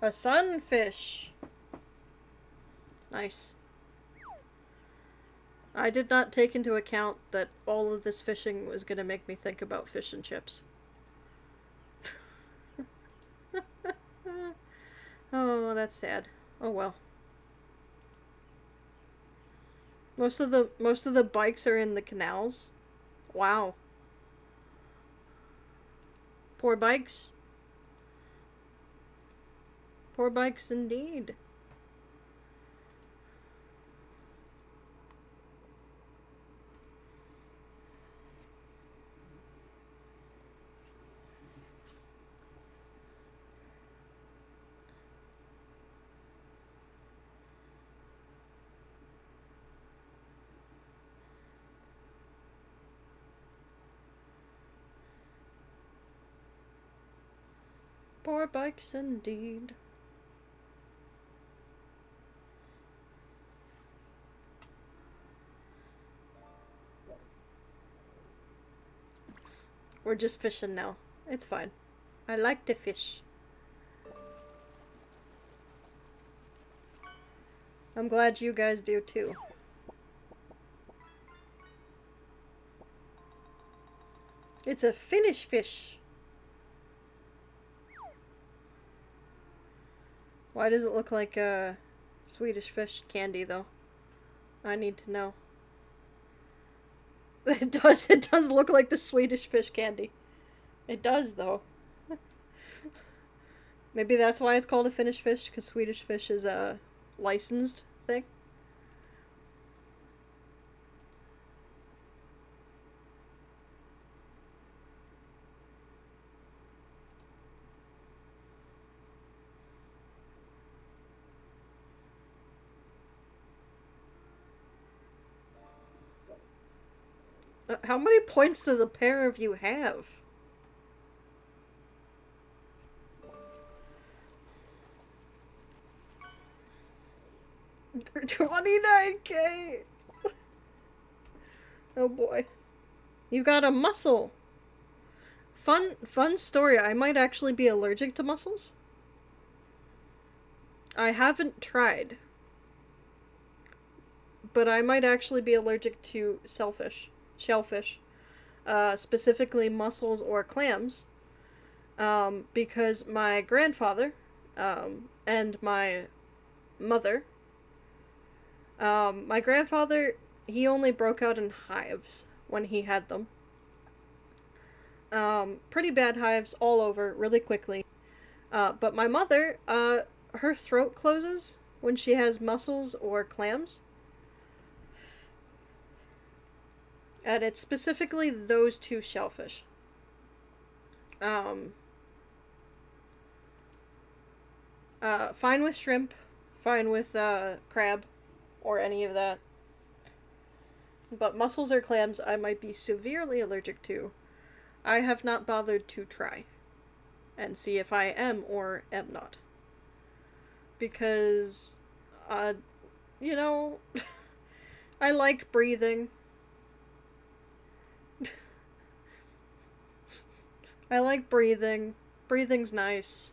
A sunfish! Nice. I did not take into account that all of this fishing was gonna make me think about fish and chips. Oh, that's sad. Oh well. Most of the bikes are in the canals. Wow. Poor bikes. Poor bikes indeed. Poor bikes indeed. We're just fishing now. It's fine. I like to fish. I'm glad you guys do too. It's a Finnish fish. Why does it look like a Swedish fish candy though? I need to know. It does look like the Swedish fish candy. It does though. Maybe that's why it's called a Finnish fish, because Swedish fish is a licensed thing. How many points do the pair of you have? 29K! Oh boy. You got a mussel. Fun story. I might actually be allergic to mussels. I haven't tried. But I might actually be allergic to shellfish. Specifically mussels or clams. Because my grandfather, and my mother, my grandfather, he only broke out in hives when he had them. Pretty bad hives all over really quickly. But my mother, her throat closes when she has mussels or clams. And it's specifically those two shellfish. Um, fine with shrimp, fine with, crab, or any of that. But mussels or clams I might be severely allergic to. I have not bothered to try and see if I am or am not. Because, uh, you know, I like breathing. I like breathing. Breathing's nice.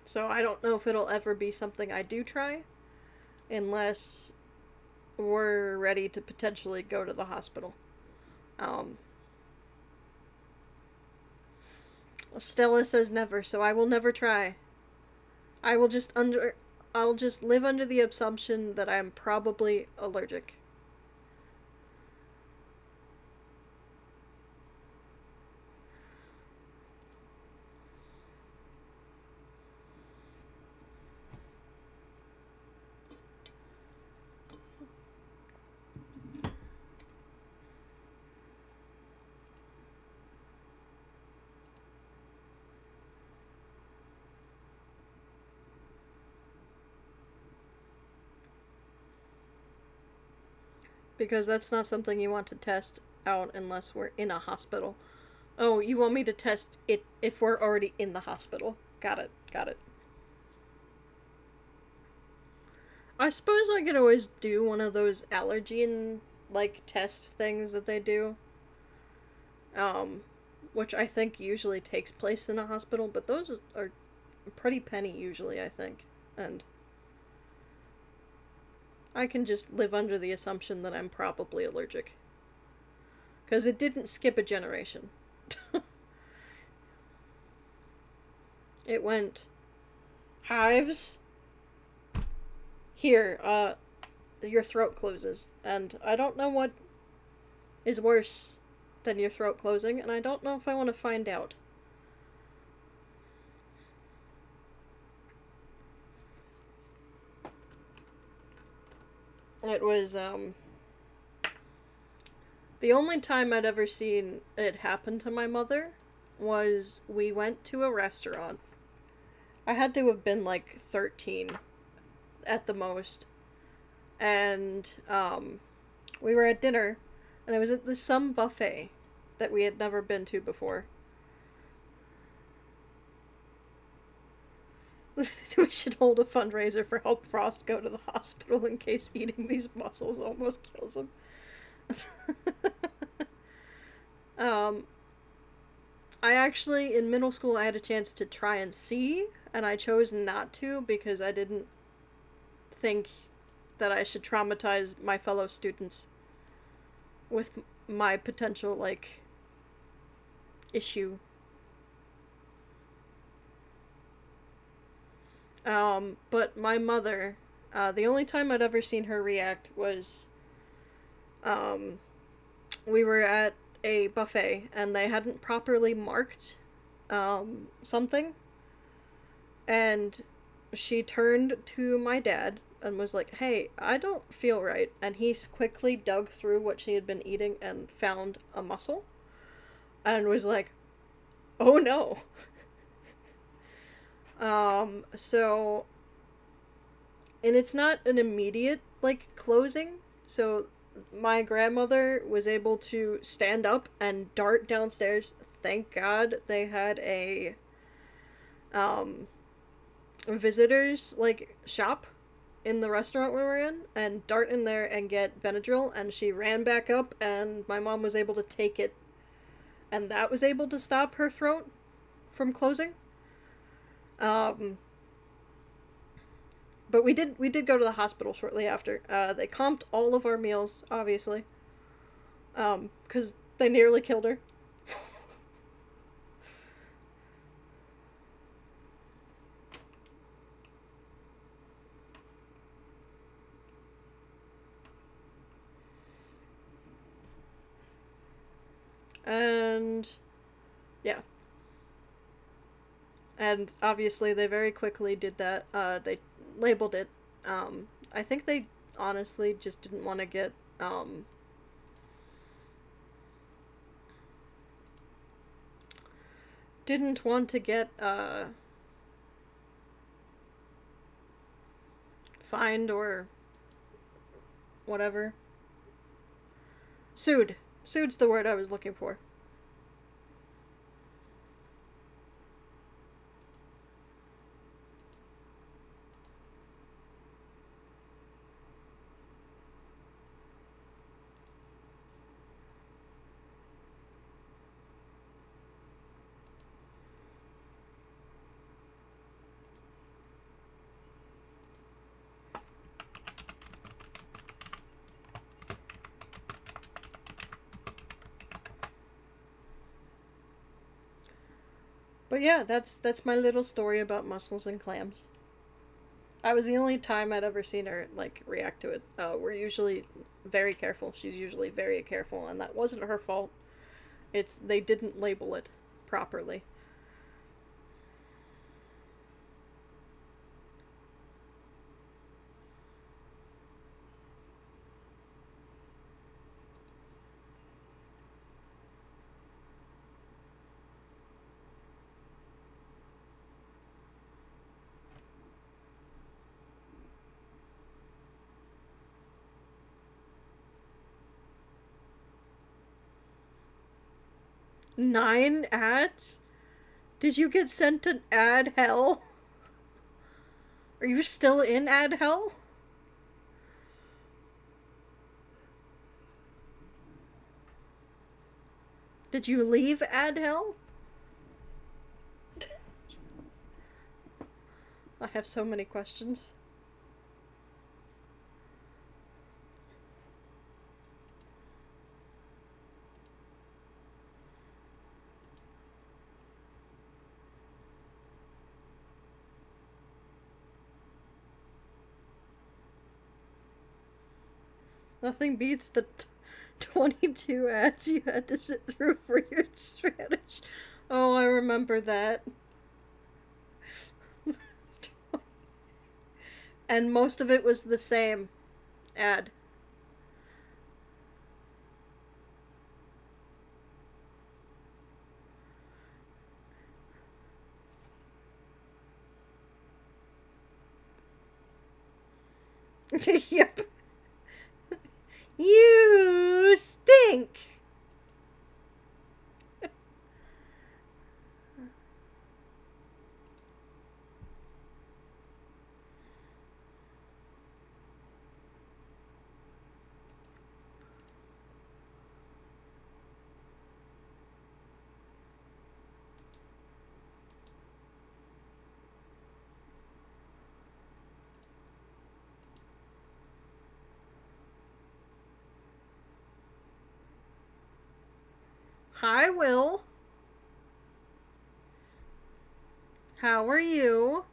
So I don't know if it'll ever be something I do try, unless we're ready to potentially go to the hospital. Um, Stella says never, so I will never try. I will just under I'll just live under the assumption that I'm probably allergic. Because that's not something you want to test out unless we're in a hospital. Oh, you want me to test it if we're already in the hospital. Got it, got it. I suppose I could always do one of those allergen, like, test things that they do. Um, which I think usually takes place in a hospital, but those are pretty penny usually, I think. And I can just live under the assumption that I'm probably allergic. Because it didn't skip a generation. It went hives. Here, your throat closes. And I don't know what is worse than your throat closing, and I don't know if I want to find out. It was, the only time I'd ever seen it happen to my mother was we went to a restaurant. I had to have been like 13 at the most. And, we were at dinner, and it was at this some buffet that we had never been to before. We should hold a fundraiser for Help Frost go to the hospital in case eating these mussels almost kills him. um, I actually, in middle school, I had a chance to try and see, and I chose not to because I didn't think that I should traumatize my fellow students with my potential, like, issue. But my mother, the only time I'd ever seen her react was, um, we were at a buffet and they hadn't properly marked, something. And she turned to my dad and was like, "Hey, I don't feel right." And he quickly dug through what she had been eating and found a mussel and was like, "Oh no." So, and it's not an immediate, like, closing, so my grandmother was able to stand up and dart downstairs. Thank God they had um, visitors, like, shop in the restaurant we were in, and dart in there and get Benadryl, and she ran back up, and my mom was able to take it, and that was able to stop her throat from closing. Um, but we did go to the hospital shortly after. They comped all of our meals, obviously, because they nearly killed her. And yeah, and obviously they very quickly did that. They labeled it. I think they honestly just didn't want to get didn't want to get fined or whatever. Sued. Sued's the word I was looking for. But yeah, that's my little story about mussels and clams. I was the only time I'd ever seen her, like, react to it. We're usually very careful. She's usually very careful, and that wasn't her fault. It's they didn't label it properly. 9 ads? Did you get sent an ad hell? Are you still in ad hell? Did you leave ad hell? I have so many questions. Nothing beats the 22 ads you had to sit through for your Spanish. Oh, I remember that. And most of it was the same ad. Yep. You stink! Hi, Will. How are you?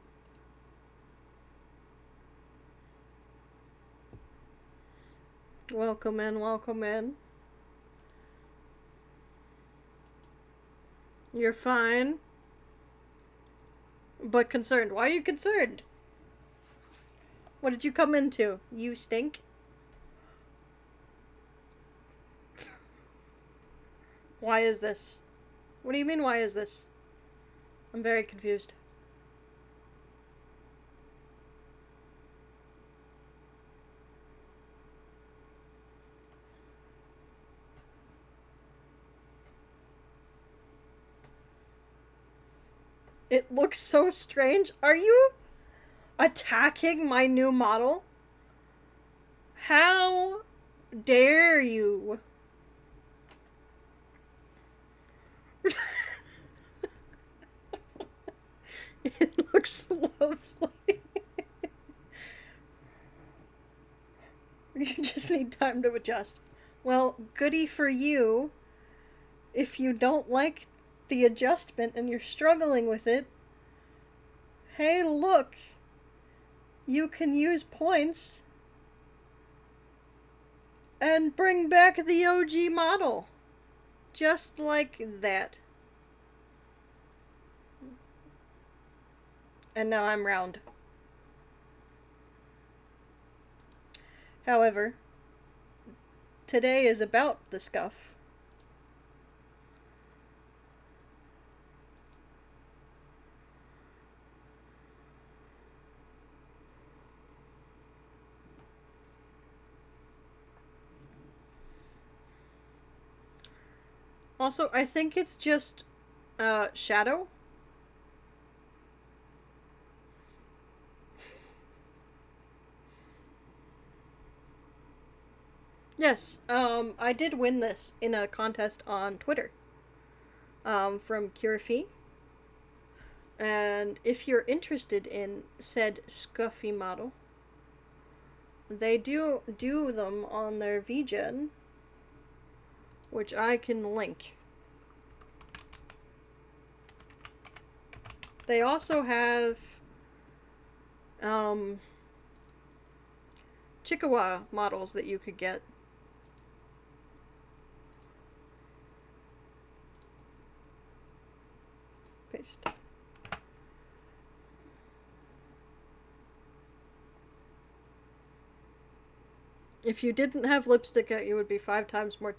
Welcome in, welcome in. You're fine. But concerned. Why are you concerned? What did you come into? You stink? Why is this? What do you mean, why is this? I'm very confused. It looks so strange. Are you attacking my new model? How dare you? It looks lovely. You just need time to adjust. Well, goody for you. If you don't like the adjustment and you're struggling with it, hey, look. You can use points and bring back the OG model. Just like that. And now I'm round. However, today is about the scuff. Also, I think it's just shadow. Yes, I did win this in a contest on Twitter from Curify. And if you're interested in said Skuffi model, they do them on their VGen, which I can link. They also have Chikawa models that you could get. Paste. If you didn't have lipstick, it would be 5 times more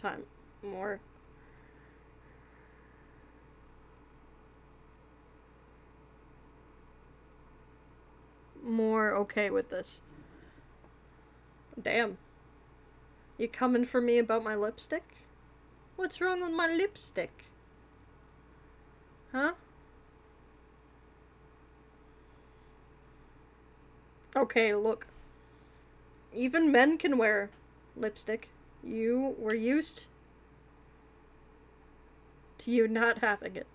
okay with this. Damn. You coming for me about my lipstick? What's wrong with my lipstick? Huh? Okay, look. Even men can wear lipstick. You were used to you not having it.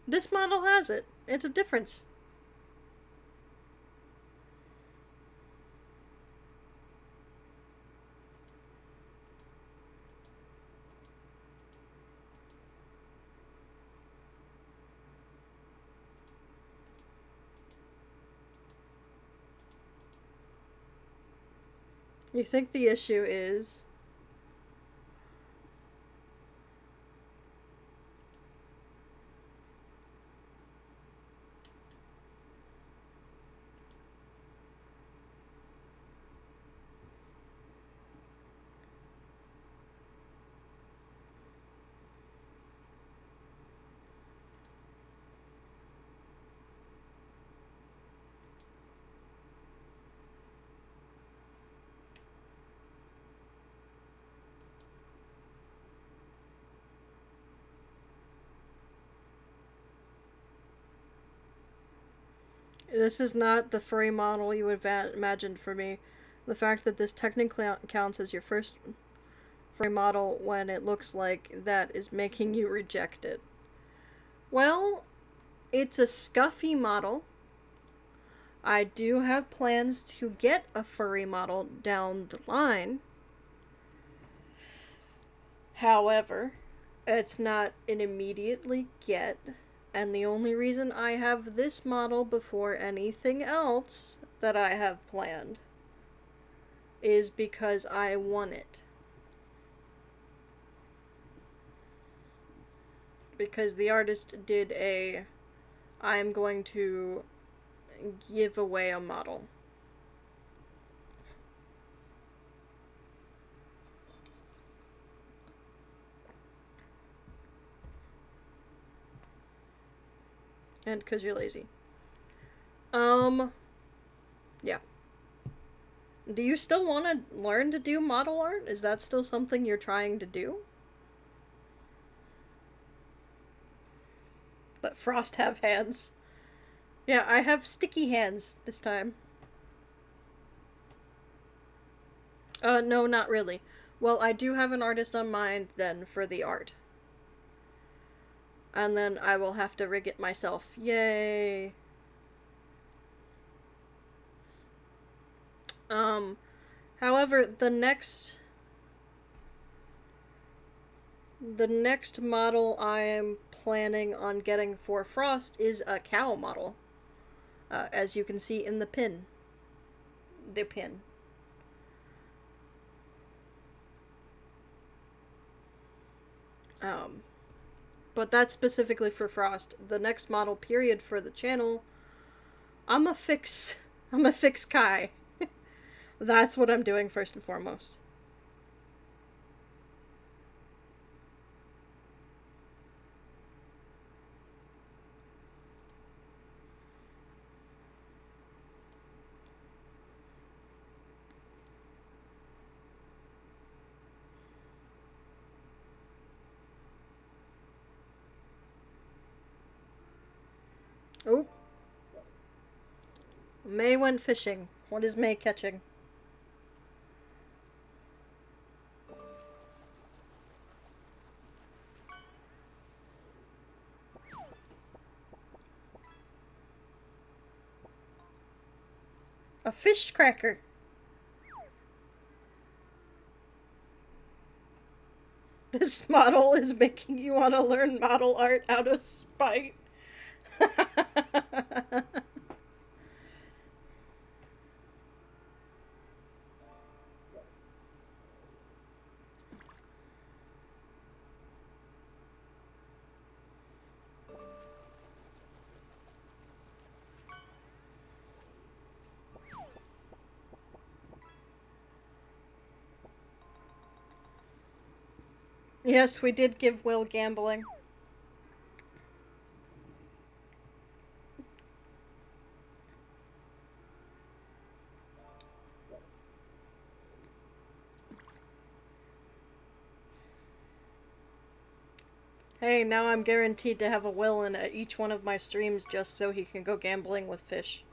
This model has it. It's a difference. You think the issue is... This is not the furry model you would have imagined for me. The fact that this technically counts as your first furry model when it looks like that is making you reject it. Well, it's a Skuffi model. I do have plans to get a furry model down the line. However, it's not an immediately get, and the only reason I have this model before anything else that I have planned is because I want it. Because the artist did a I'm going to give away a model. And because you're lazy. Yeah. Do you still want to learn to do model art? Is that still something you're trying to do? Let Frost have hands. Yeah, I have sticky hands this time. No, not really. Well, I do have an artist on mind then for the art. And then I will have to rig it myself. Yay! However, the next model I am planning on getting for Frost is a cow model. As you can see in the pin. The pin. But that's specifically for Frost. The next model period for the channel, I'm a fix Kai. That's what I'm doing first and foremost. Oh. May went fishing. What is May catching? A fish cracker. This model is making you want to learn model art out of spite. Yes, we did give Will gambling. Hey, now I'm guaranteed to have a Will in each one of my streams just so he can go gambling with fish.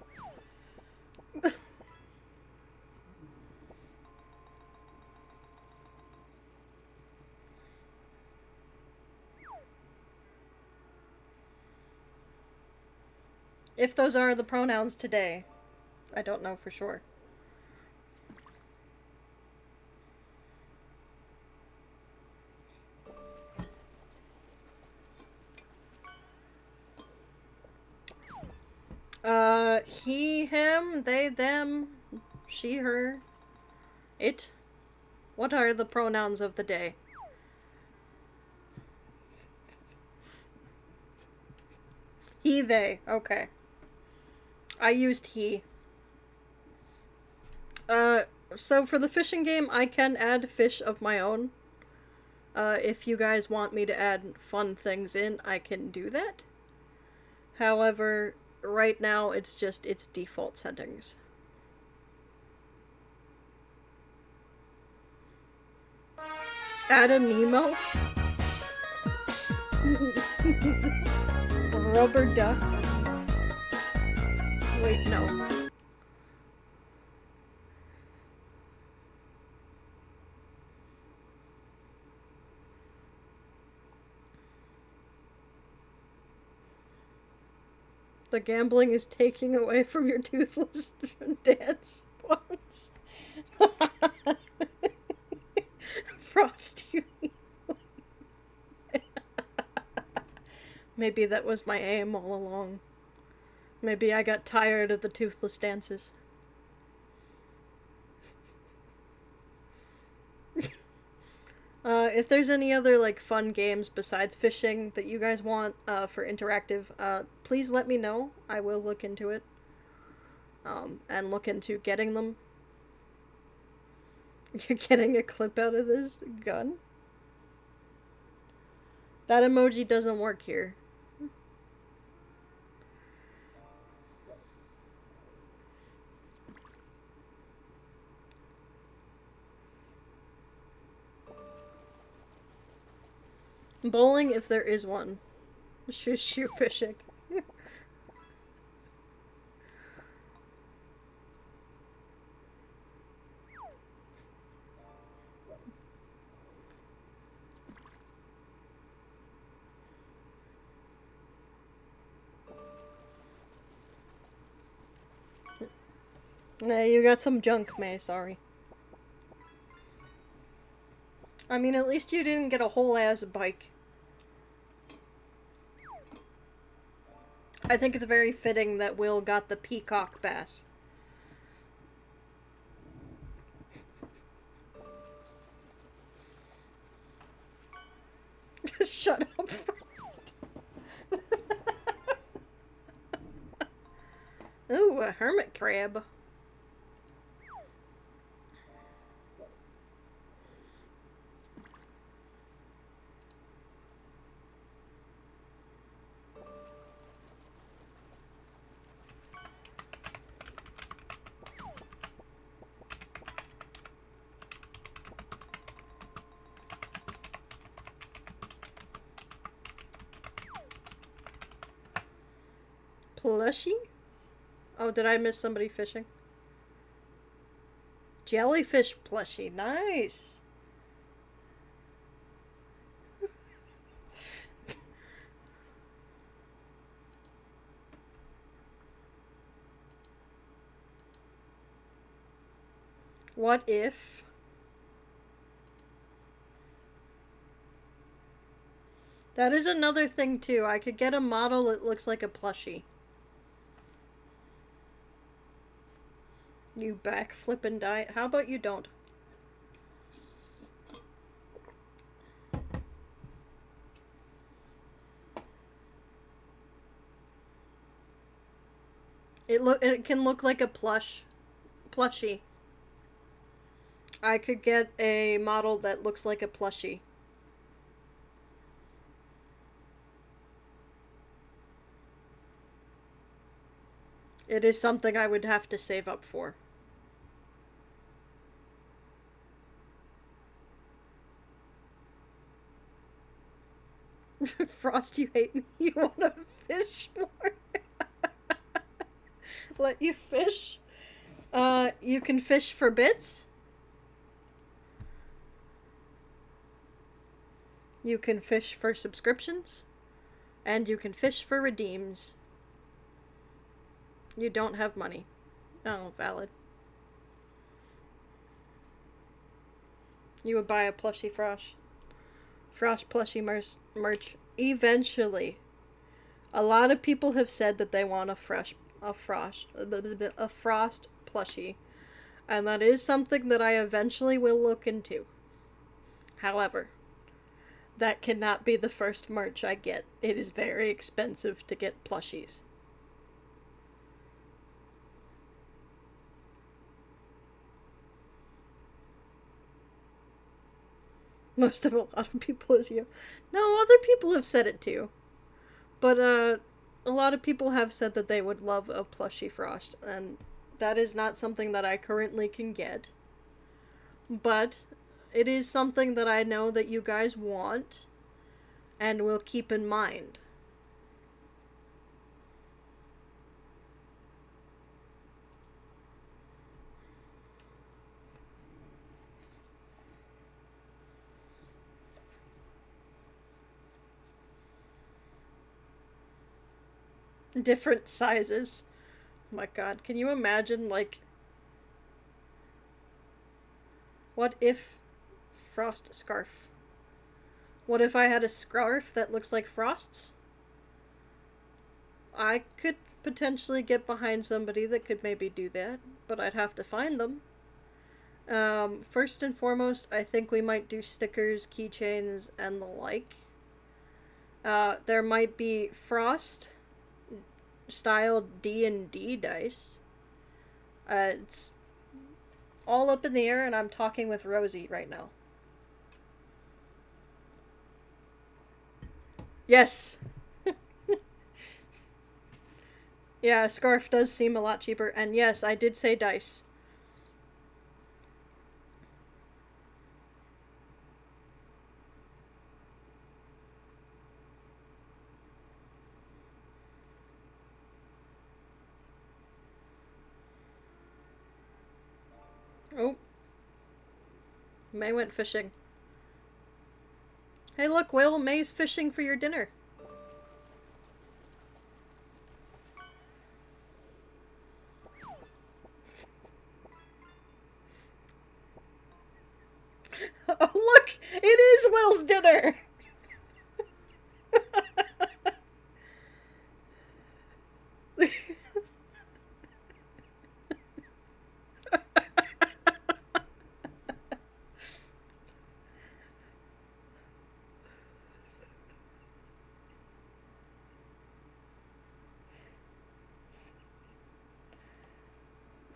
If those are the pronouns today. I don't know for sure. He, him, they, them, she, her. It? What are the pronouns of the day? He, they. Okay. I used he. Uh, so for the fishing game, I can add fish of my own. If you guys want me to add fun things in, I can do that. However, right now it's just its default settings. Add a Nemo? Rubber duck? Wait, no. The gambling is taking away from your toothless dance ones. Frosty. Maybe that was my aim all along. Maybe I got tired of the toothless dances. If there's any other like fun games besides fishing that you guys want for interactive, please let me know. I will look into it. And look into getting them. You're getting a clip out of this gun? That emoji doesn't work here. Bowling, if there is one. Shoe fishing. Yeah, you got some junk, May, sorry. I mean, at least you didn't get a whole-ass bike. I think it's very fitting that Will got the peacock bass. Shut up first. Ooh, a hermit crab. Plushie? Oh, did I miss somebody fishing? Jellyfish plushie. Nice. What if? That is another thing, too. I could get a model that looks like a plushie. You backflip and die. How about you don't? It can look like a plushie. I could get a model that looks like a plushie. It is something I would have to save up for. Frost, you hate me. You want to fish more? Let you fish? You can fish for bits? You can fish for subscriptions? And you can fish for redeems. You don't have money. Oh, valid. You would buy a plushie Frosh. Frosh plushie merch. Eventually. A lot of people have said that they want a Frost plushie. And that is something that I eventually will look into. However, that cannot be the first merch I get. It is very expensive to get plushies. Most of a lot of people is you. No, other people have said it too. But a lot of people have said that they would love a plushie Frost, and that is not something that I currently can get. But it is something that I know that you guys want and will keep in mind. Different sizes. Oh my god, can you imagine, like, what if Frost scarf? What if I had a scarf that looks like Frost's? I could potentially get behind somebody that could maybe do that, but I'd have to find them. First and foremost, I think we might do stickers, keychains, and the like. There might be Frost style D&D dice. It's all up in the air, and I'm talking with Rosie right now. Yes. Yeah, a scarf does seem a lot cheaper, and yes, I did say dice. Oh, May went fishing. Hey look, Will, May's fishing for your dinner. Oh look, it is Will's dinner!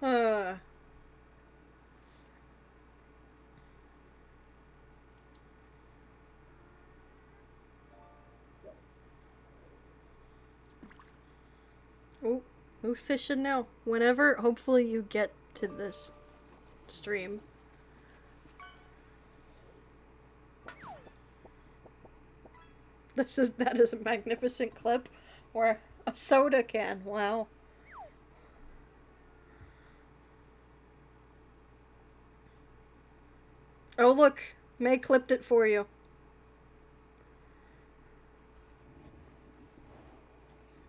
uh, oh, who's fishing now? Whenever, hopefully you get to this stream. That is a magnificent clip. Or a soda can, wow. Oh look, May clipped it for you.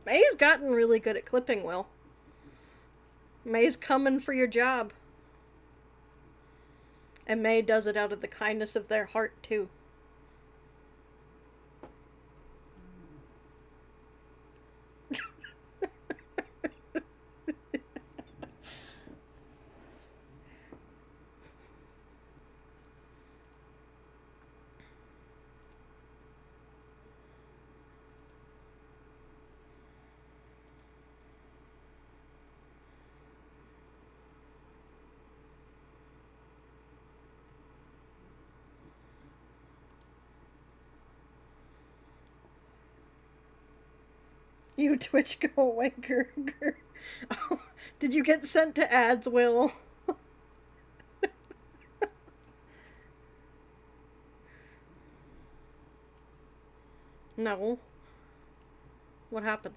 May's gotten really good at clipping, Will. May's coming for your job. And May does it out of the kindness of their heart, too. You Twitch go away, Gerger. Oh, did you get sent to ads, Will? No. What happened?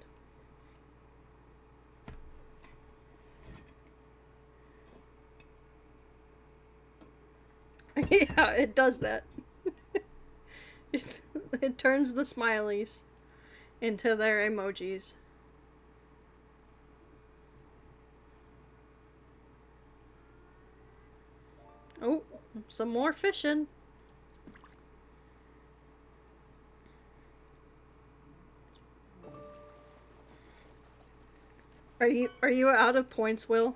Yeah, it does that. It turns the smileys into their emojis. Oh, some more fishing. Are you out of points, Will?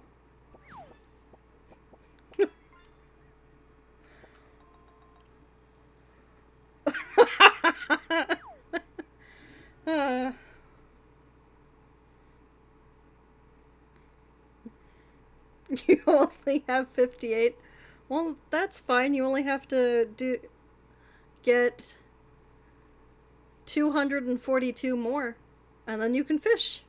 You only have 58. Well, that's fine. You only have to get 242 more, and then you can fish.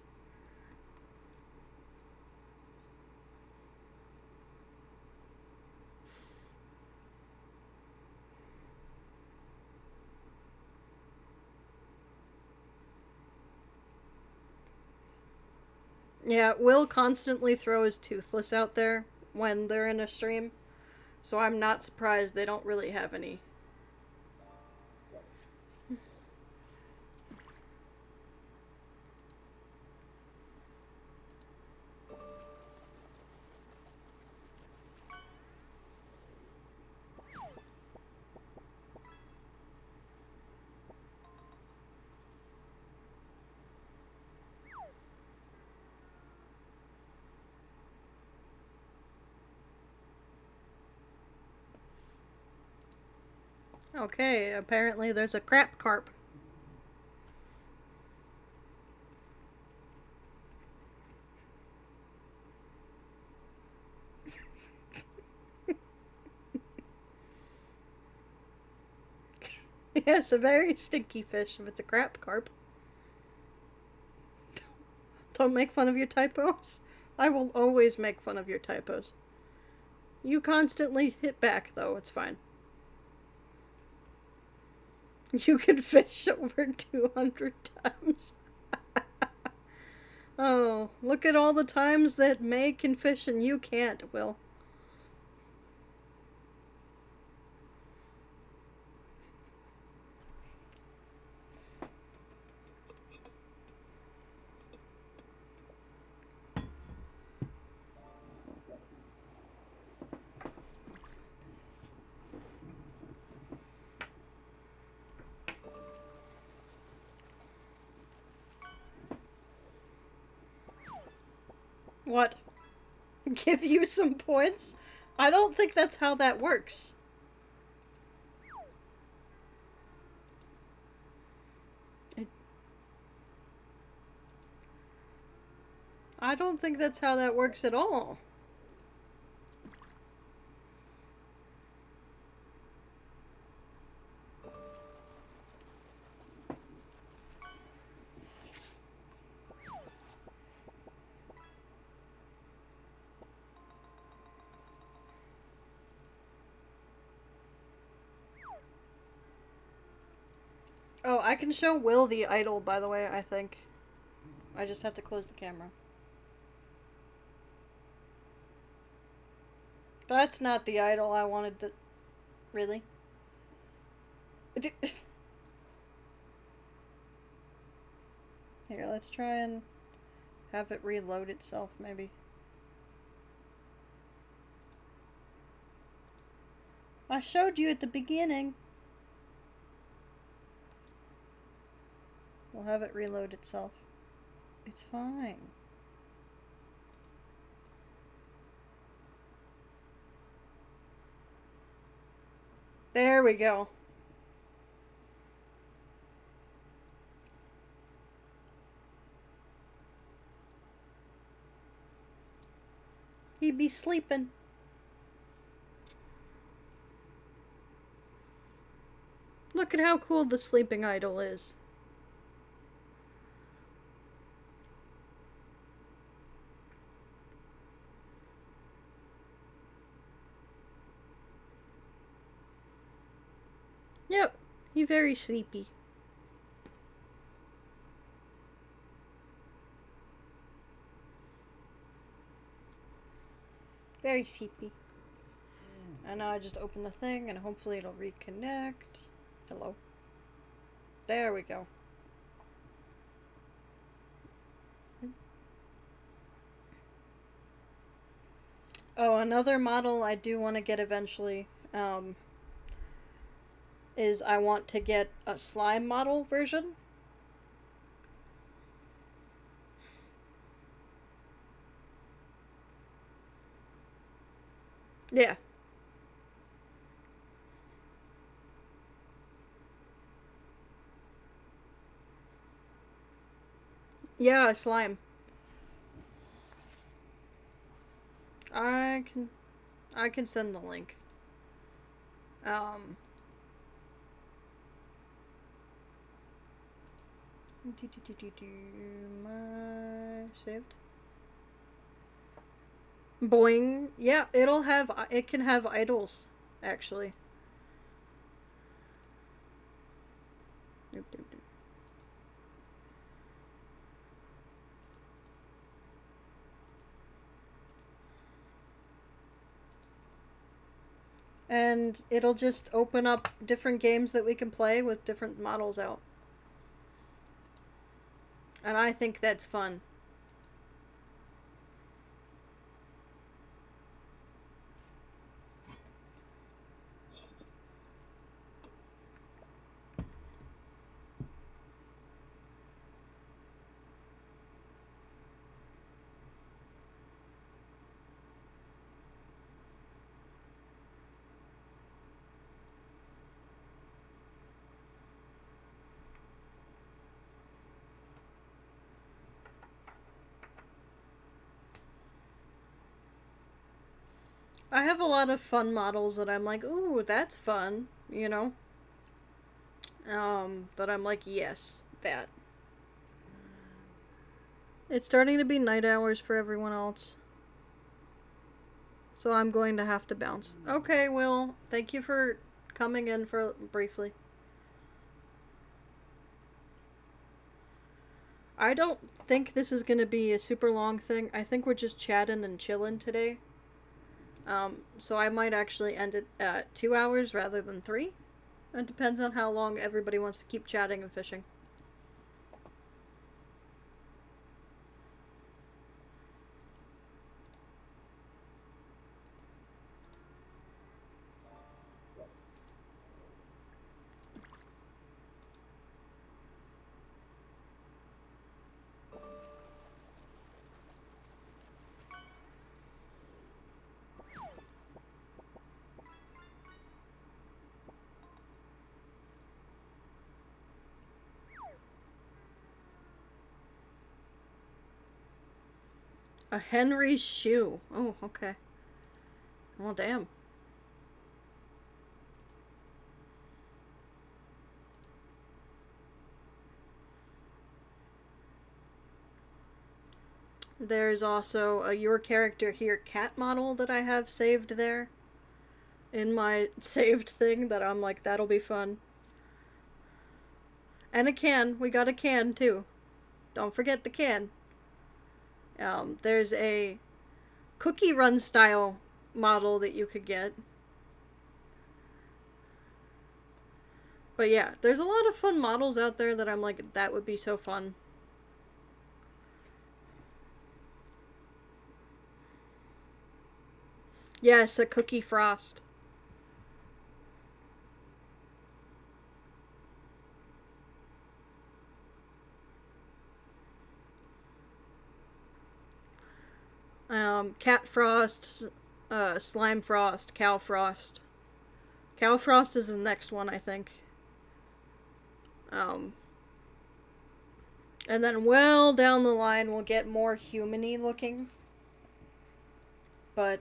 Yeah, Will constantly throws Toothless out there when they're in a stream, so I'm not surprised they don't really have any. Okay, apparently there's a crap carp. Yes, a very stinky fish if it's a crap carp. Don't make fun of your typos. I will always make fun of your typos. You constantly hit back, though. It's fine. You can fish over 200 times. Oh, look at all the times that May can fish and you can't, Will. What? Give you some points? I don't think that's how that works. I don't think that's how that works at all. Oh, I can show Will the idol, by the way, I think. I just have to close the camera. That's not the idol I wanted to... Really? Here, let's try and have it reload itself, maybe. I showed you at the beginning. We'll have it reload itself. It's fine. There we go. He'd be sleeping. Look at how cool the sleeping idol is. Yep, he's very sleepy. Very sleepy. And now I just open the thing and hopefully it'll reconnect. Hello. There we go. Oh, another model I do want to get eventually, is I want to get a slime model version. Yeah. Yeah, slime. I can I can send the link. Um my saved. Boing. Yeah, it can have idols actually. Nope, nope, nope. And it'll just open up different games that we can play with different models out. And I think that's fun. I have a lot of fun models that I'm like, ooh, that's fun, you know? That I'm like, yes, that. It's starting to be night hours for everyone else. So I'm going to have to bounce. Okay, Will, thank you for coming in for briefly. I don't think this is going to be a super long thing. I think we're just chatting and chilling today. So I might actually end it at 2 hours rather than three. It depends on how long everybody wants to keep chatting and fishing. A Henry's shoe. Oh, okay. Well, damn. There's also a Your Character Here cat model that I have saved there in my saved thing that I'm like, that'll be fun. And a can. We got a can too. Don't forget the can. There's a cookie run style model that you could get. But yeah, there's a lot of fun models out there that I'm like, that would be so fun. Yes, a cookie frost. Cat frost, slime frost, cow frost. Cow frost is the next one, I think. Um, and then well down the line, we'll get more humany looking. But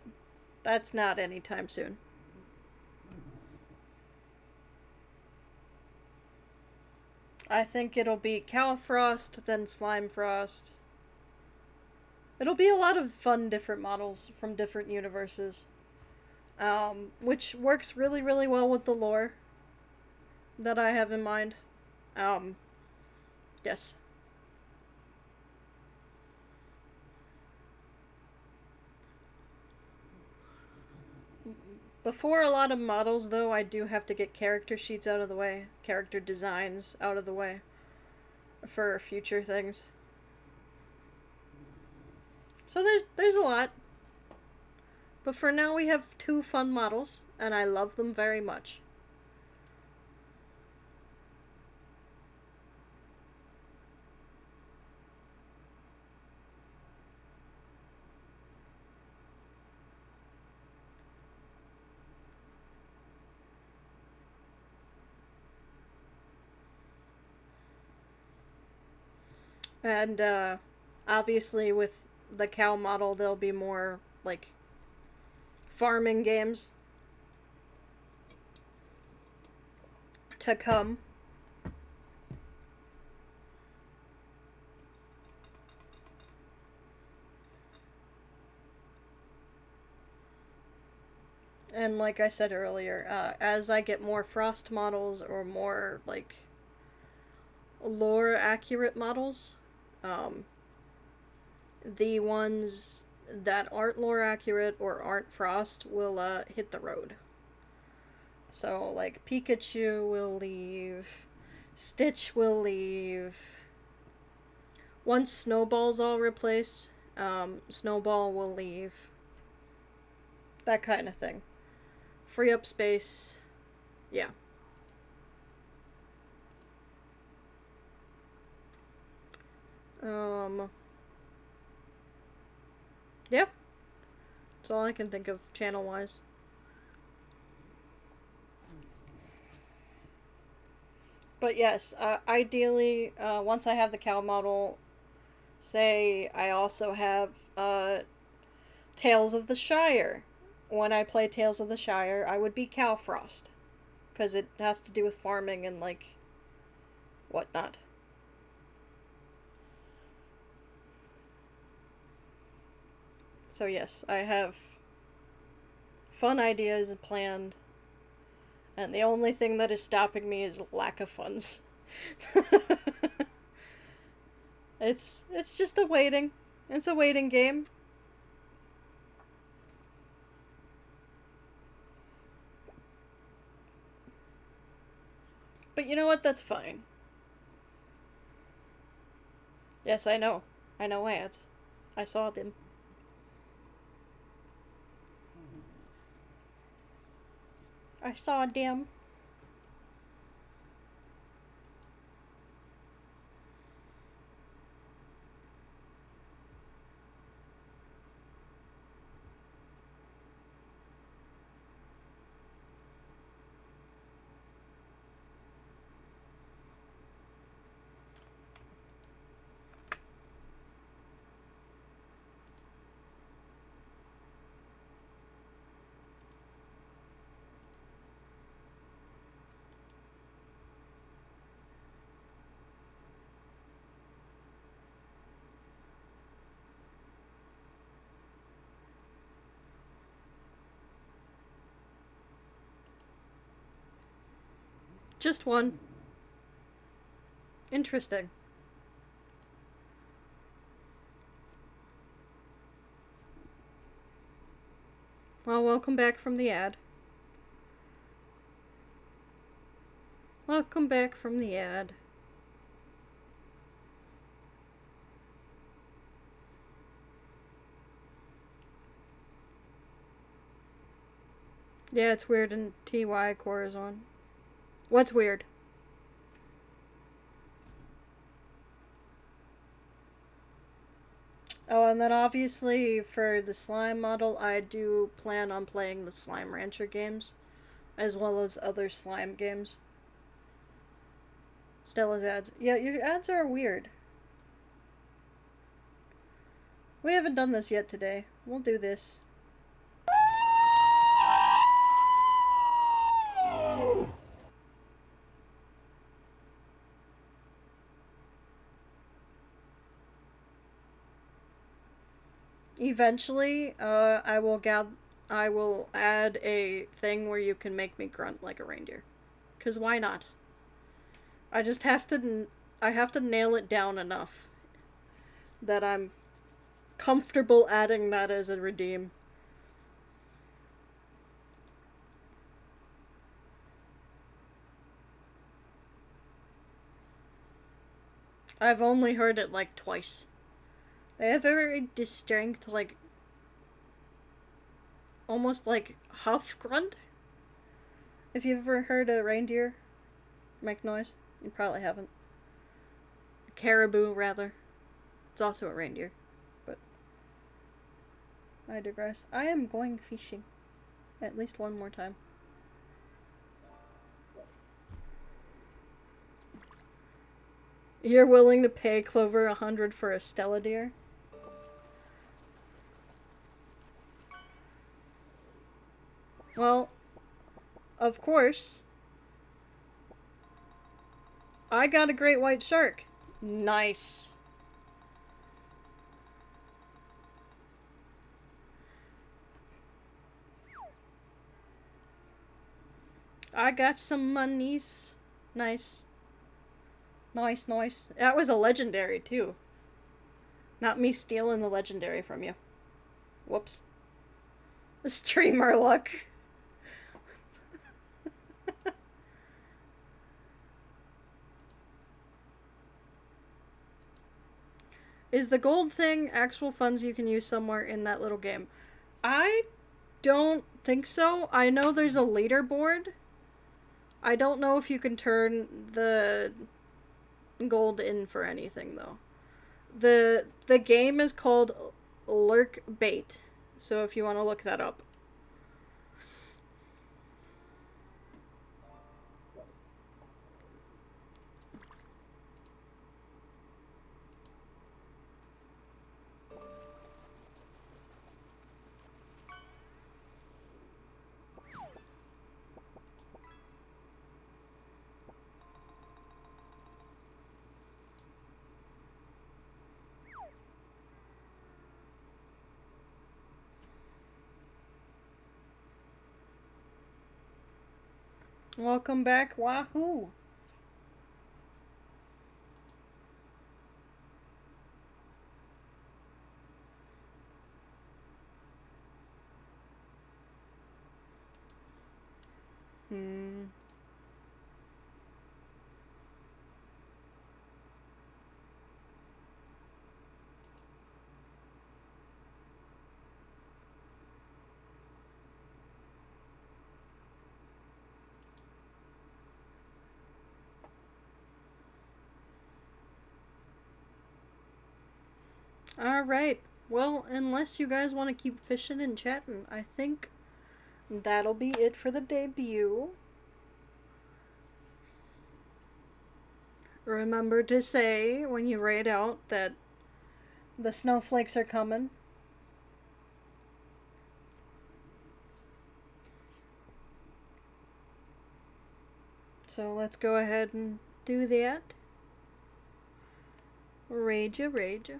that's not anytime soon. I think it'll be cow frost, then slime frost. It'll be a lot of fun different models from different universes. Which works really, really well with the lore that I have in mind. Um, yes. Before a lot of models, though, I do have to get character sheets out of the way, character designs out of the way for future things. So there's a lot. But for now, we have two fun models, and I love them very much. And obviously with the cow model there'll be more like farming games to come. And like I said earlier, as I get more frost models or more like lore accurate models, um, the ones that aren't lore accurate or aren't frost will hit the road. So like Pikachu will leave, Stitch will leave. Once Snowball's all replaced, Snowball will leave. That kind of thing. Free up space. Yeah. Um. Yeah. That's all I can think of channel wise. But yes, ideally, once I have the cow model, say I also have Tales of the Shire. When I play Tales of the Shire, I would be Cow Frost. Because it has to do with farming and, like, whatnot. So, yes, I have fun ideas planned, and the only thing that is stopping me is lack of funds. It's just a waiting. It's a waiting game. But you know what? That's fine. Yes, I know. I know ads. I saw them. I saw them. Just one. Interesting. Well, welcome back from the ad. Welcome back from the ad. Yeah, it's weird in TY Corazon. What's weird? Oh, and then obviously for the slime model, I do plan on playing the Slime Rancher games, as well as other slime games. Stella's ads. Yeah, your ads are weird. We haven't done this yet today. We'll do this. Eventually, I will add a thing where you can make me grunt like a reindeer. Cause why not? I just have to. I have to nail it down enough that I'm comfortable adding that as a redeem. I've only heard it like twice. They have a very distinct, like, almost like huff grunt. If you've ever heard a reindeer make noise, you probably haven't. A caribou, rather. It's also a reindeer. But I digress. I am going fishing. At least one more time. You're willing to pay Clover 100 for a Stella deer? Well, of course. I got a great white shark. Nice. I got some monies. Nice. Nice, nice. That was a legendary, too. Not me stealing the legendary from you. Whoops. Streamer luck. Is the gold thing actual funds you can use somewhere in that little game? I don't think so. I know there's a leaderboard. I don't know if you can turn the gold in for anything though. The game is called Lurk Bait. So if you want to look that up. Welcome back, Wahoo! Hmm. Alright. Well, unless you guys want to keep fishing and chatting, I think that'll be it for the debut. Remember to say when you raid out that the snowflakes are coming. So let's go ahead and do that. Raid ya, raid ya.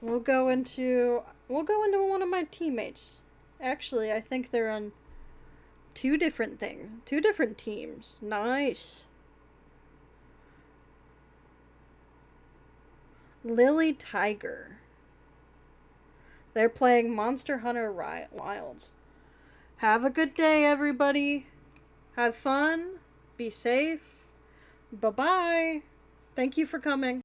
We'll go into one of my teammates. Actually, I think they're on two different things. Two different teams. Nice. Lily Tiger. They're playing Monster Hunter Wilds. Have a good day, everybody. Have fun. Be safe. Bye-bye. Thank you for coming.